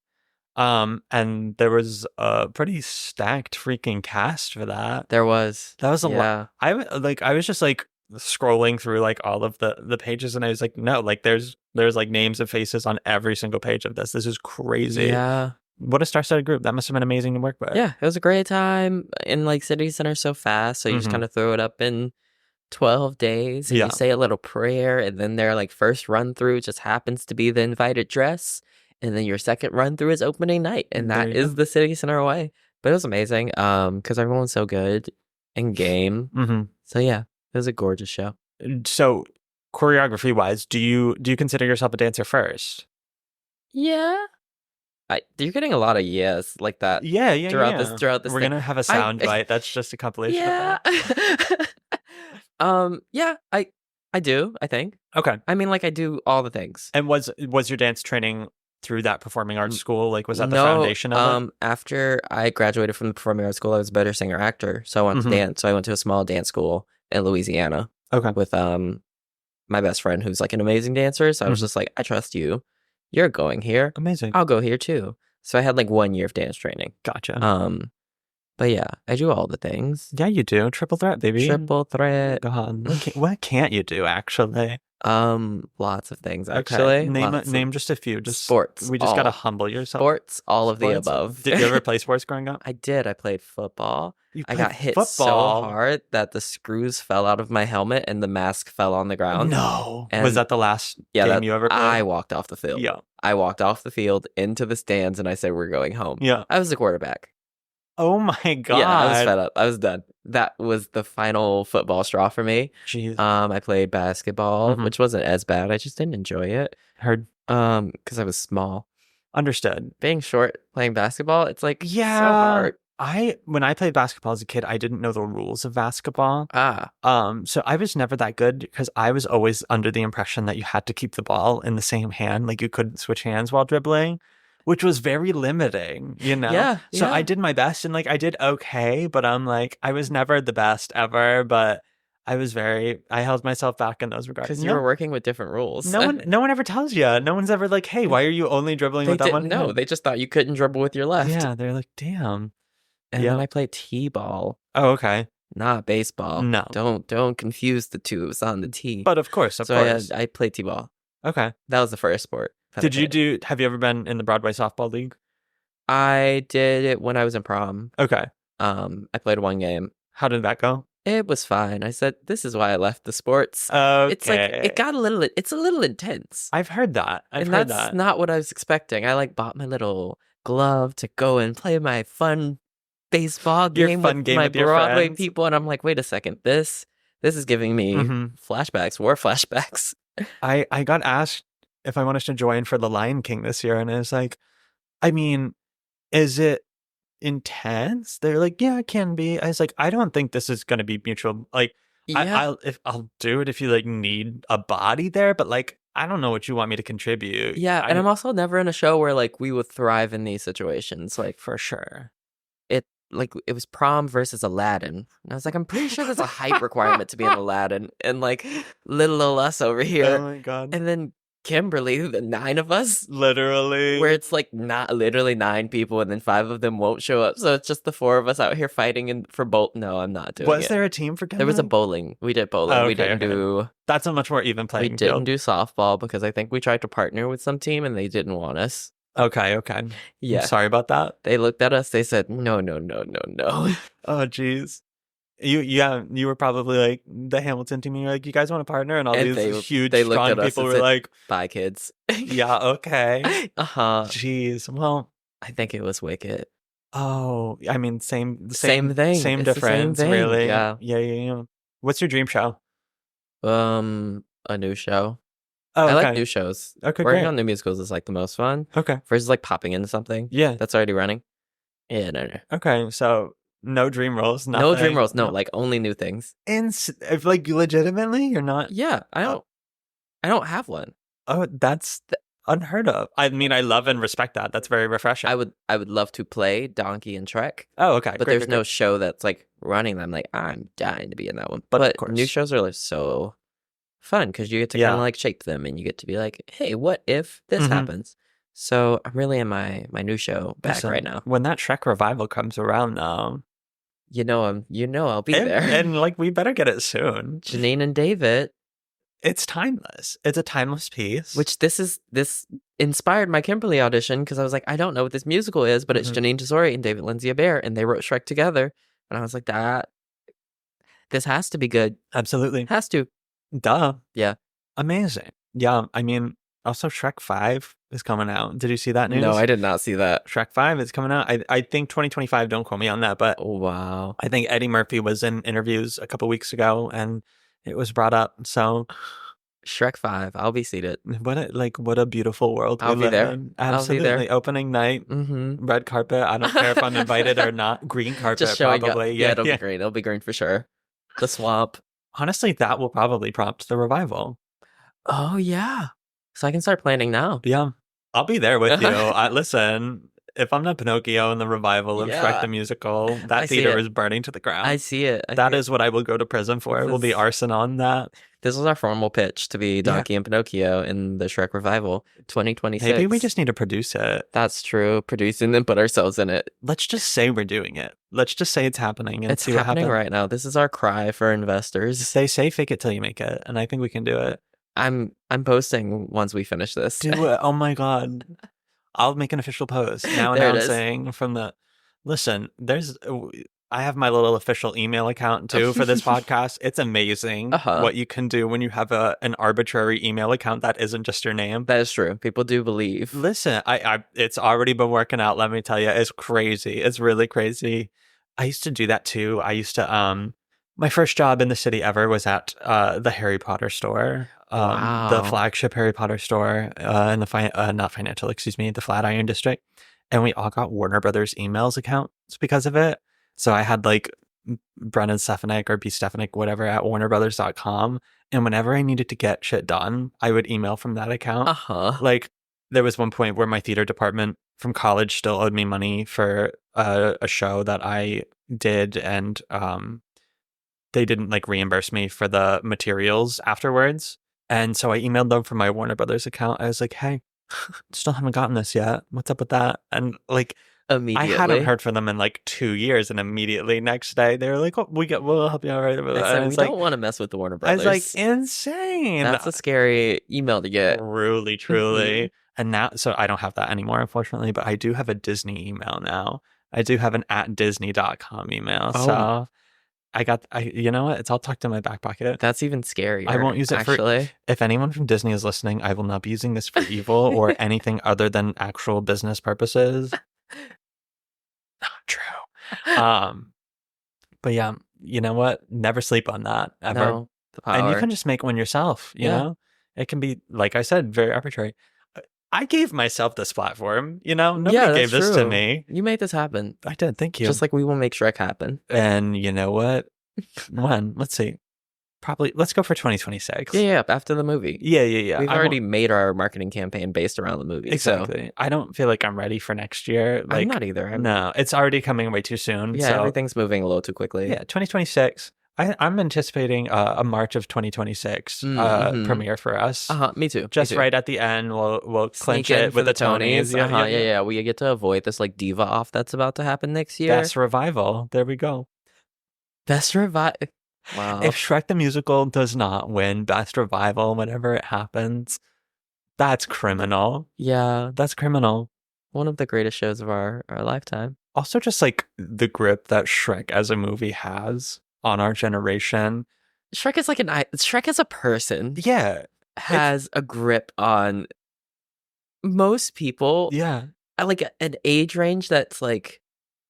And there was a pretty stacked freaking cast for that. There was. That was a lot. Yeah. I was just like scrolling through like all of the pages, and I was like, no, like there's like names and faces on every single page of this. This is crazy. Yeah. What a star-studded group. That must have been amazing to work with. Yeah. It was a great time in like City Center so fast. So you just Mhm. kind of throw it up in 12 days and Yeah. you say a little prayer, and then their like first run through just happens to be the invited dress. And then your second run through is opening night. And There that you is the City Center way. But it was amazing because everyone's so good in game. Mm-hmm. So yeah, it was a gorgeous show. So choreography wise, do you consider yourself a dancer first? Yeah. You're getting a lot of yes like that Yeah, yeah, throughout this We're thing. gonna have a sound bite. That's just a compilation Yeah. of that. Yeah, I do, I think. Okay. I mean, like, I do all the things. And was your dance training through that performing arts school? Like, was that the No, foundation of it? after I graduated from the performing arts school, I was a better singer actor. So I went to Mhm. dance. So I went to a small dance school in Louisiana Okay. with my best friend who's like an amazing dancer. So I was Mhm. just like, I trust you. You're going here. Amazing. I'll go here too. So I had like 1 year of dance training. Gotcha. But yeah, I do all the things. Yeah, you do. Triple threat, baby. Triple threat. God, what can't you do actually? Lots of things Okay. actually. Name just a few. Just sports. We just gotta humble yourself. Sports, all of the Sports. above. Did you ever play sports growing up? I did. I played football. You I played got hit football? so hard that the screws fell out of my helmet and the mask fell on the ground. No. And was that the last game you ever played? I walked off the field. Yeah. I walked off the field into the stands and I said, we're going home. Yeah. I was the quarterback. Oh my God. Yeah, I was fed up. I was done. That was the final football straw for me. Jeez. I played basketball, Mhm. which wasn't as bad. I just didn't enjoy it. Heard. Because I was small. Understood. Being short, playing basketball, it's like so Yeah. hard. When I played basketball as a kid, I didn't know the rules of basketball. So I was never that good because I was always under the impression that you had to keep the ball in the same hand, like you couldn't switch hands while dribbling, which was very limiting, you know? Yeah. So yeah. I did my best and like I did okay, but I'm like I was never the best ever, but I held myself back in those regards. Because you were working with different rules. No one ever tells you. No one's ever like, hey, why are you only dribbling They with that one didn't know. hand? They just thought you couldn't dribble with your left. Yeah, they're like, damn. And Yeah. then I played t-ball, Oh, okay. not baseball. No. Don't confuse the two. It was on the tee. But of course. I played t-ball. Okay. That was the first sport. that I Did you played. have you ever been in the Broadway softball league? I did it when I was in prom. Okay. I played one game. How did that go? It was fine. I said, this is why I left the sports. Okay. It's like, it's a little intense. I've heard that. And that's not what I was expecting. I like bought my little glove to go and play my fun baseball Your game fun with game my with your Broadway friends. people. And I'm like, wait a second, this is giving me Mhm. flashbacks, war flashbacks. I got asked if I wanted to join for The Lion King this year, and I was like, I mean, is it intense? They're like, yeah, it can be. I was like, I don't think this is going to be mutual. Like, Yeah. I'll do it if you like need a body there, but like, I don't know what you want me to contribute. Yeah. And I'm also never in a show where like we would thrive in these situations. Like for sure. it was prom versus Aladdin. And I was like, I'm pretty sure there's a height requirement to be in Aladdin. And like little old us over Oh here. my God. And then Kimberly, the 9 of us, Literally. where it's like not literally 9 people and then 5 of them won't show up. So it's just the 4 of us out here fighting for bowl. No, I'm not doing it. Was there a team for There was a Kimberly? bowling. We did bowling. Oh, We okay, didn't okay. do That's a much more even we playing didn't field. do softball because I think we tried to partner with some team and they didn't want us. Okay. Yeah. I'm sorry about that. They looked at us, they said, no. Oh, jeez. You were probably like the Hamilton team. And you're like, you guys want to partner? And all And these huge, they looked strong at us people and were said, like, Bye, kids. yeah, okay. Uh-huh. Jeez. Well, I think it was Wicked. oh, I mean, same Same thing. same It's the same difference, thing, really. yeah. Yeah. What's your dream show? A new show. Oh, I okay. like new shows. Okay, Working great. on new musicals is like the most fun. Okay. Versus like popping into something Yeah. that's already running. Yeah, no. Okay. So no dream roles. No dream nothing. roles. No, like only new things. If like legitimately, you're not. Yeah, I don't have one. Oh, that's unheard of. I mean, I love and respect that. That's very refreshing. I would love to play Donkey and Shrek, Oh, okay. but great, there's great, no great. show that's like running them. Like I'm dying to be in that one. But of But new course. shows are like so fun because you get to Yeah. kind of like shape them and you get to be like, hey, what if this Mhm. happens? So I'm really in my new show back Listen, right now. When that Shrek revival comes around, though, You know I'll be and, there. and like we better get it soon. Janine and David, It's timeless. It's a timeless piece. which this inspired my Kimberly audition because I was like, I don't know what this musical is, but it's Mhm. Janine Tesori and David Lindsay Abaire, and they wrote Shrek together. And I was like, this has to be good. absolutely, Has to. duh, Yeah. amazing. Yeah, I mean, also Shrek 5. is coming out. Did you see that news? No, I did not see that. Shrek 5 is coming out. I think 2025, don't quote me on that, but Wow. I think Eddie Murphy was in interviews a couple weeks ago and it was brought up. So Shrek 5. I'll be seated. what a beautiful world I'll we be live there. in. I'll be there. Absolutely. Opening night, Mm-hmm. red carpet. I don't care if I'm invited or not. Green carpet, Just showing up. probably. Yeah, it'll be green. It'll be green for sure. The swamp. Honestly, that will probably prompt the revival. Oh, yeah. So I can start planning now. Yeah. I'll be there with you. Listen, if I'm not Pinocchio in the revival of Shrek Yeah. the Musical, I that see theater it. is burning to the ground. I see it. That is what I will go to prison for. It will be arson on that. This was our formal pitch to be Donkey and Pinocchio in the Shrek revival 2026. Maybe we just need to produce it. That's true. Produce and then put ourselves in it. Let's just say we're doing it. Let's just say it's happening and It's see what happening happens. right now. This is our cry for investors. They say fake it till you make it, and I think we can do it. I'm posting once we finish this. Do it. Oh my God. I'll make an official post now There it is. announcing from the. Listen, I have my little official email account too for this podcast. It's amazing what you can do when you have an arbitrary email account that isn't just your name. That is true. People do believe. Listen, I it's already been working out. Let me tell you, it's crazy. It's really crazy. I used to do that too. I used to my first job in the city ever was at the Harry Potter store. The flagship Harry Potter store in the not financial, excuse me, the Flatiron district. And we all got Warner Brothers emails accounts because of it. So I had like Brennan Stefanik or B Stefanik, whatever, at warnerbrothers.com. And whenever I needed to get shit done, I would email from that account. Like there was one point where my theater department from college still owed me money for a show that I did. And they didn't like reimburse me for the materials afterwards. And so I emailed them from my Warner Brothers account. I was like, hey, still haven't gotten this yet. What's up with that? And like, immediately. I hadn't heard from them in like 2 years, and immediately next day they were like, "Oh, we'll help you out right." We don't want to mess with the Warner Brothers. I was like, insane. That's a scary email to get. Truly. And now, so I don't have that anymore, unfortunately, but I do have a Disney email now. I do have an @disney.com email. So you know what? It's all tucked in my back pocket. That's even scarier. I won't use it actually. If anyone from Disney is listening, I will not be using this for evil or anything other than actual business purposes. Not true. But yeah, you know what? Never sleep on that ever. No, the power. And you can just make one yourself, you know? It can be, like I said, very arbitrary. I gave myself this platform, you know? Nobody gave this to me. You made this happen. I did, thank you. Just like we will make Shrek happen. And you know what? When? Let's see. Probably, let's go for 2026. Yeah, after the movie. Yeah. We've already made our marketing campaign based around the movie. Exactly. So. I don't feel like I'm ready for next year. Like, I'm not either. No, it's already coming way too soon. Yeah, so. everything's moving a little too quickly. Yeah, 2026. I'm anticipating a March of 2026 premiere for us. Me too. Just right at the end, we'll clinch it with the Tonys. Yeah. We get to avoid this like diva off that's about to happen next year. Best revival. There we go. Best revival. Wow. If Shrek the Musical does not win Best Revival whenever it happens, that's criminal. Yeah. That's criminal. One of the greatest shows of our lifetime. Also, just like the grip that Shrek as a movie has on our generation. Shrek is like Shrek as a person. Yeah. Has a grip on most people. Yeah. At like an age range that's like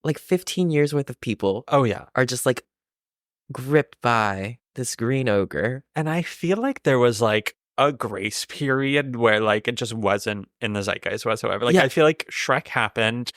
15 years worth of people. Oh, yeah. Are just like gripped by this green ogre. And I feel like there was like a grace period where like it just wasn't in the zeitgeist whatsoever. Like I feel like Shrek happened,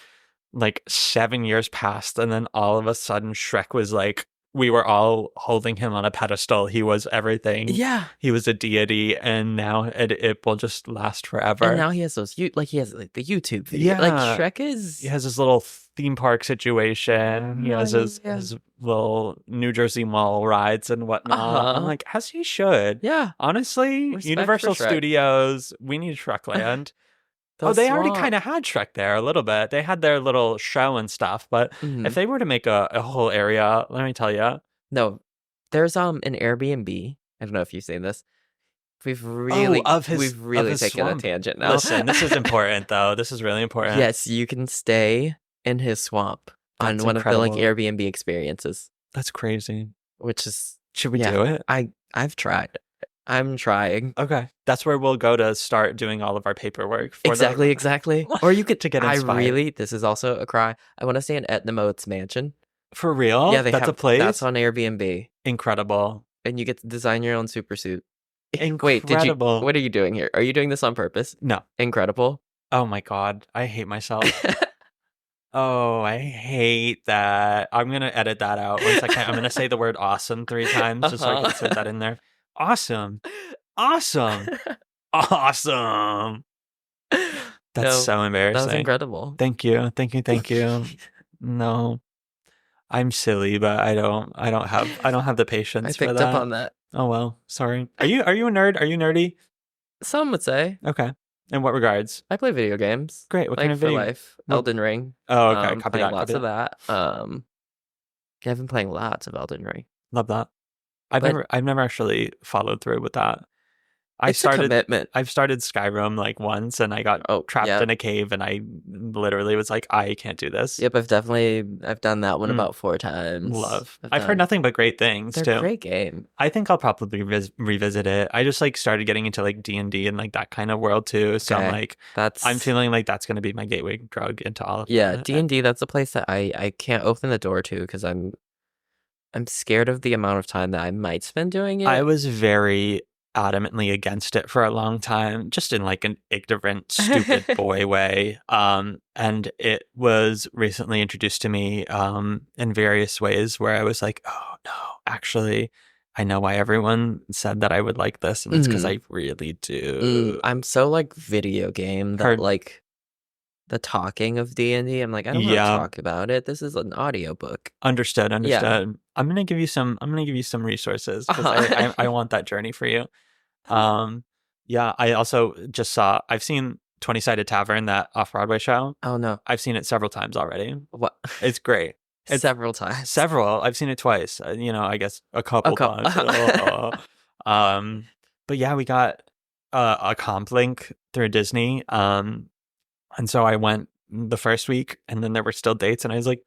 like 7 years passed, and then all of a sudden Shrek was like, we were all holding him on a pedestal. He was everything. Yeah. He was a deity, and now it will just last forever. And now he has those, he has like the YouTube video. Yeah. Like Shrek is... He has his little theme park situation. He has his little New Jersey Mall rides and whatnot. I'm like, as he should. Yeah. Honestly, Respect Universal for Shrek. Studios, we need Shrekland. They already kind of had Shrek there a little bit. They had their little show and stuff, but if they were to make a whole area, let me tell you. No, there's an Airbnb. I don't know if you've seen this. We've really taken a tangent now. Listen, this is important though. This is really important. Yes, you can stay in his swamp on one incredible. of the like Airbnb experiences. That's crazy. Which is Should we do it? I've tried. I'm trying. Okay. That's where we'll go to start doing all of our paperwork. For Exactly. Or you could to get inspired. this is also a cry. I want to stay in Etnamote's mansion. For real? Yeah, That's a place? That's on Airbnb. Incredible. And you get to design your own super suit. Incredible. Wait, what are you doing here? Are you doing this on purpose? No. Incredible. Oh my God. I hate myself. Oh, I hate that. I'm going to edit that out. 1 second. I'm going to say the word awesome 3 times just so I can fit that in there. Awesome. Awesome. Awesome. That's so embarrassing. That was incredible. Thank you. No. I'm silly, but I don't have the patience for that. I picked up on that. Oh well, sorry. Are you a nerd? Are you nerdy? Some would say. Okay. In what regards? I play video games. Great. What like kind of video? For life. Elden Ring. Oh, okay. Copy playing that. Lots of that. I've been playing lots of Elden Ring. Love that. I've never actually followed through with that. It's a commitment. I've started Skyrim like once, and I got trapped in a cave, and I literally was like, I can't do this. Yep, I've done that one about 4 times. I've heard nothing but great things. They're too. A great game. I think I'll probably revisit it. I just like started getting into like D&D and like that kind of world too. So I'm like, I'm feeling like that's going to be my gateway drug into all of it. Yeah, D&D. That's a place that I can't open the door to because I'm scared of the amount of time that I might spend doing it. I was very adamantly against it for a long time, just in like an ignorant, stupid boy way. And it was recently introduced to me in various ways where I was like, oh no, actually, I know why everyone said that I would like this, and it's because I really do. I'm so like video game that like the talking of D&D. I'm like, I don't want to talk about it. This is an audiobook. Understood. Yeah. I'm gonna give you some resources because I want that journey for you. Yeah. I also just I've seen 20-Sided Tavern, that off-Broadway show. Oh no, I've seen it several times already. What? It's great. Several times. Several. I've seen it twice. I guess a couple times. But yeah, we got a comp link through Disney. And so I went the first week, and then there were still dates, and I was like,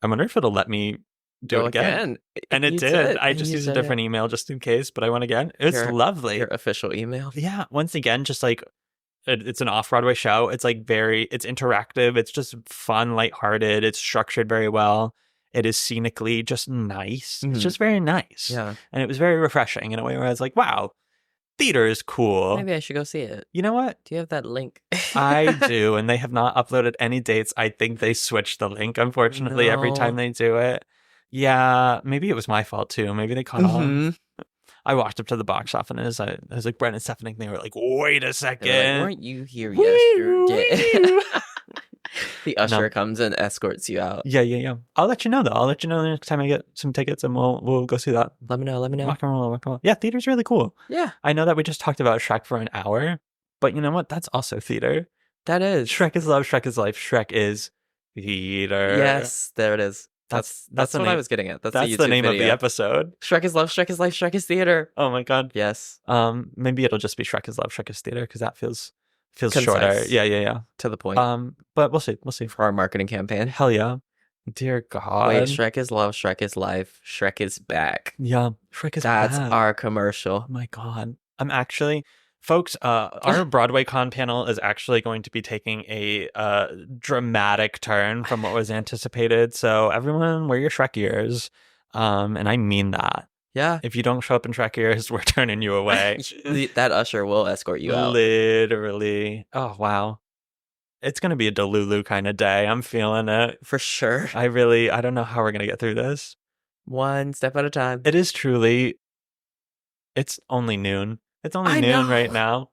I wonder if it'll let me do it again. And it did. I just used a different email just in case, but I went again. It's lovely. Your official email. Yeah. Once again, just like it's an off-Broadway show. It's like it's interactive. It's just fun, lighthearted. It's structured very well. It is scenically just nice. It's just very nice. Yeah. And it was very refreshing in a way where I was like, wow, theater is cool. Maybe I should go see it. You know what? Do you have that link? I do, and they have not uploaded any dates. I think they switched the link, unfortunately, every time they do it. Yeah, maybe it was my fault too. Maybe they caught on. I walked up to the box office and I was like, Brennan, Stefanik, and they were like, wait a second. Like, weren't you here yesterday? The usher comes and escorts you out. Yeah. I'll let you know though. I'll let you know the next time I get some tickets, and we'll go see that. Let me know. Rock and roll. Yeah, theater's really cool. Yeah. I know that we just talked about Shrek for an hour, but you know what? That's also theater. That is. Shrek is love, Shrek is life, Shrek is theater. Yes, there it is. That's what I was getting at. That's the name of the episode. Shrek is love, Shrek is life, Shrek is theater. Oh my god. Yes. Maybe it'll just be Shrek is love, Shrek is theater, because that feels concise. Shorter. Yeah. To the point. But we'll see. For our marketing campaign. Hell yeah. Dear God. Wait, Shrek is love, Shrek is life, Shrek is back. Yeah, Shrek is back. That's our commercial. Oh my god. I'm actually... Folks, our Broadway Con panel is actually going to be taking a dramatic turn from what was anticipated. So everyone, wear your Shrek ears. And I mean that. Yeah. If you don't show up in Shrek ears, we're turning you away. That usher will escort you out. Literally. Oh, wow. It's going to be a Delulu kind of day. I'm feeling it. For sure. I don't know how we're going to get through this. One step at a time. It is truly, it's only noon. It's only noon right now.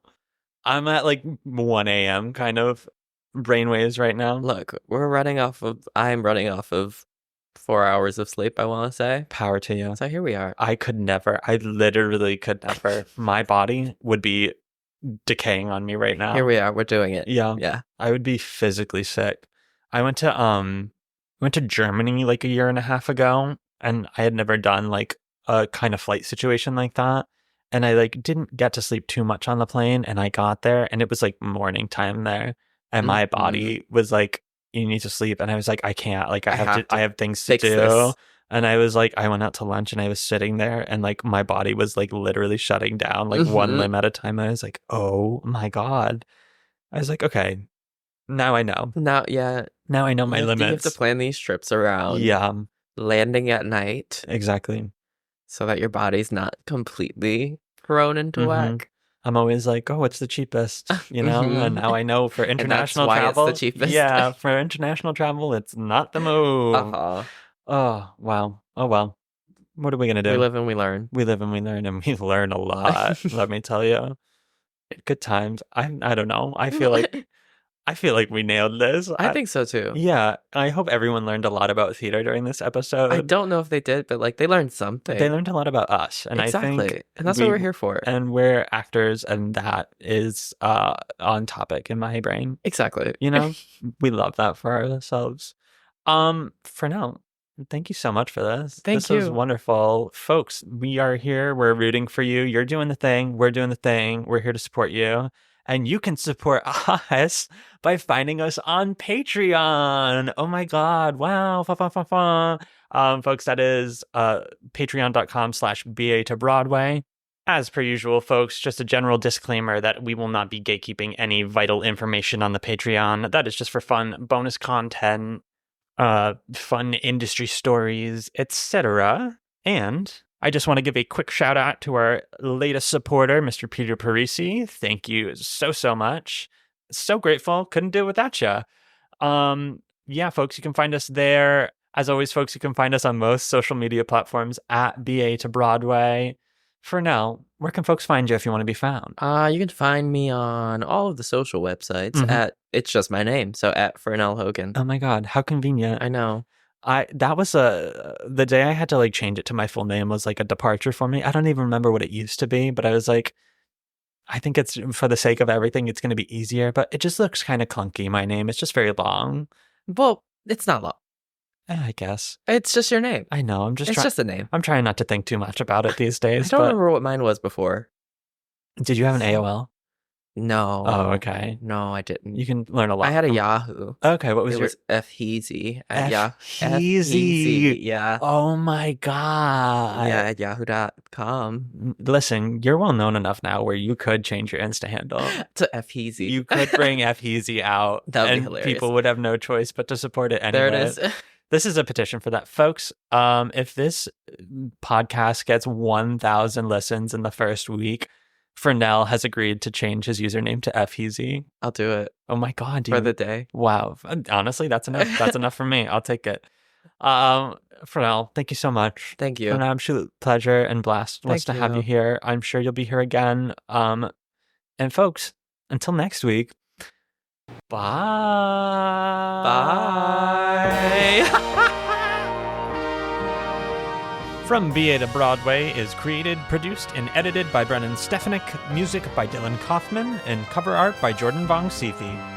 I'm at like 1 a.m. kind of brainwaves right now. Look, I'm running off of 4 hours of sleep, I want to say. Power to you. So here we are. I literally could never. My body would be decaying on me right now. Here we are. We're doing it. Yeah. I would be physically sick. I went to Germany like a year and a half ago, and I had never done like a kind of flight situation like that. And I like didn't get to sleep too much on the plane, and I got there and it was like morning time there, and my body was like, you need to sleep, and I was like, I can't, like I have things to do. And I was like, I went out to lunch and I was sitting there and like my body was like literally shutting down, like one limb at a time. I was like, oh my God. I was like, okay, now I know. Now Now I know my limits. You have to plan these trips around. Yeah. Landing at night. Exactly. So that your body's not completely thrown into whack. I'm always like, oh, it's the cheapest, you know? And now I know for international and that's travel. Why it's the cheapest. Yeah, for international travel, it's not the move. Oh, wow. Oh, well. What are we going to do? We live and we learn. We live and we learn, and we learn a lot, let me tell you. Good times. I don't know. I feel like we nailed this. I think so too. Yeah. I hope everyone learned a lot about theater during this episode. I don't know if they did, but like they learned something. They learned a lot about us. And exactly. I think and that's what we're here for. And we're actors, and that is on topic in my brain. Exactly. You know? We love that for ourselves. For now, thank you so much for this. This was wonderful. Folks, we are here. We're rooting for you. You're doing the thing. We're doing the thing. We're here to support you. And you can support us by finding us on Patreon. Oh my God. Wow. Folks, that is patreon.com/BA to Broadway. As per usual, folks, just a general disclaimer that we will not be gatekeeping any vital information on the Patreon. That is just for fun, bonus content, fun industry stories, etc. And I just want to give a quick shout out to our latest supporter, Mr. Peter Parisi. Thank you so much. So grateful. Couldn't do it without you. Yeah, folks, you can find us there. As always, folks, you can find us on most social media platforms at BA to Broadway. For now, where can folks find you if you want to be found? You can find me on all of the social websites at it's just my name, so at Fernell Hogan. Oh my God, how convenient. I know. That was the day I had to like change it to my full name was like a departure for me. I don't even remember what it used to be, but I was like, I think it's for the sake of everything, it's going to be easier, but it just looks kind of clunky. My name, it's just very long. Well, it's not long. I guess. It's just your name. I know. It's just a name. I'm trying not to think too much about it these days. I don't remember what mine was before. Did you have an AOL? No. Oh, okay. No, I didn't. You can learn a lot. I had a Yahoo. Okay, what was it? Your... was F-Heezy. F-Heezy. Yeah. Oh my God. Yeah, at yahoo.com. Listen, you're well known enough now where you could change your Insta handle to F-Heezy. You could bring F-Heezy out. That would be hilarious. People would have no choice but to support it anyway. There it is. This is a petition for that. Folks, if this podcast gets 1,000 listens in the first week, Fernell has agreed to change his username to F-Heezy. I'll do it. Oh my God, dude. For the day. Wow. Honestly, that's enough. That's enough for me. I'll take it. Fernell, thank you so much. Thank you. An absolute pleasure and blast to have you here. I'm sure you'll be here again. And folks, until next week, bye. Bye. From BA to Broadway is created, produced, and edited by Brennan Stefanik, music by Dylan Kaufman, and cover art by Jordan Vongsithi.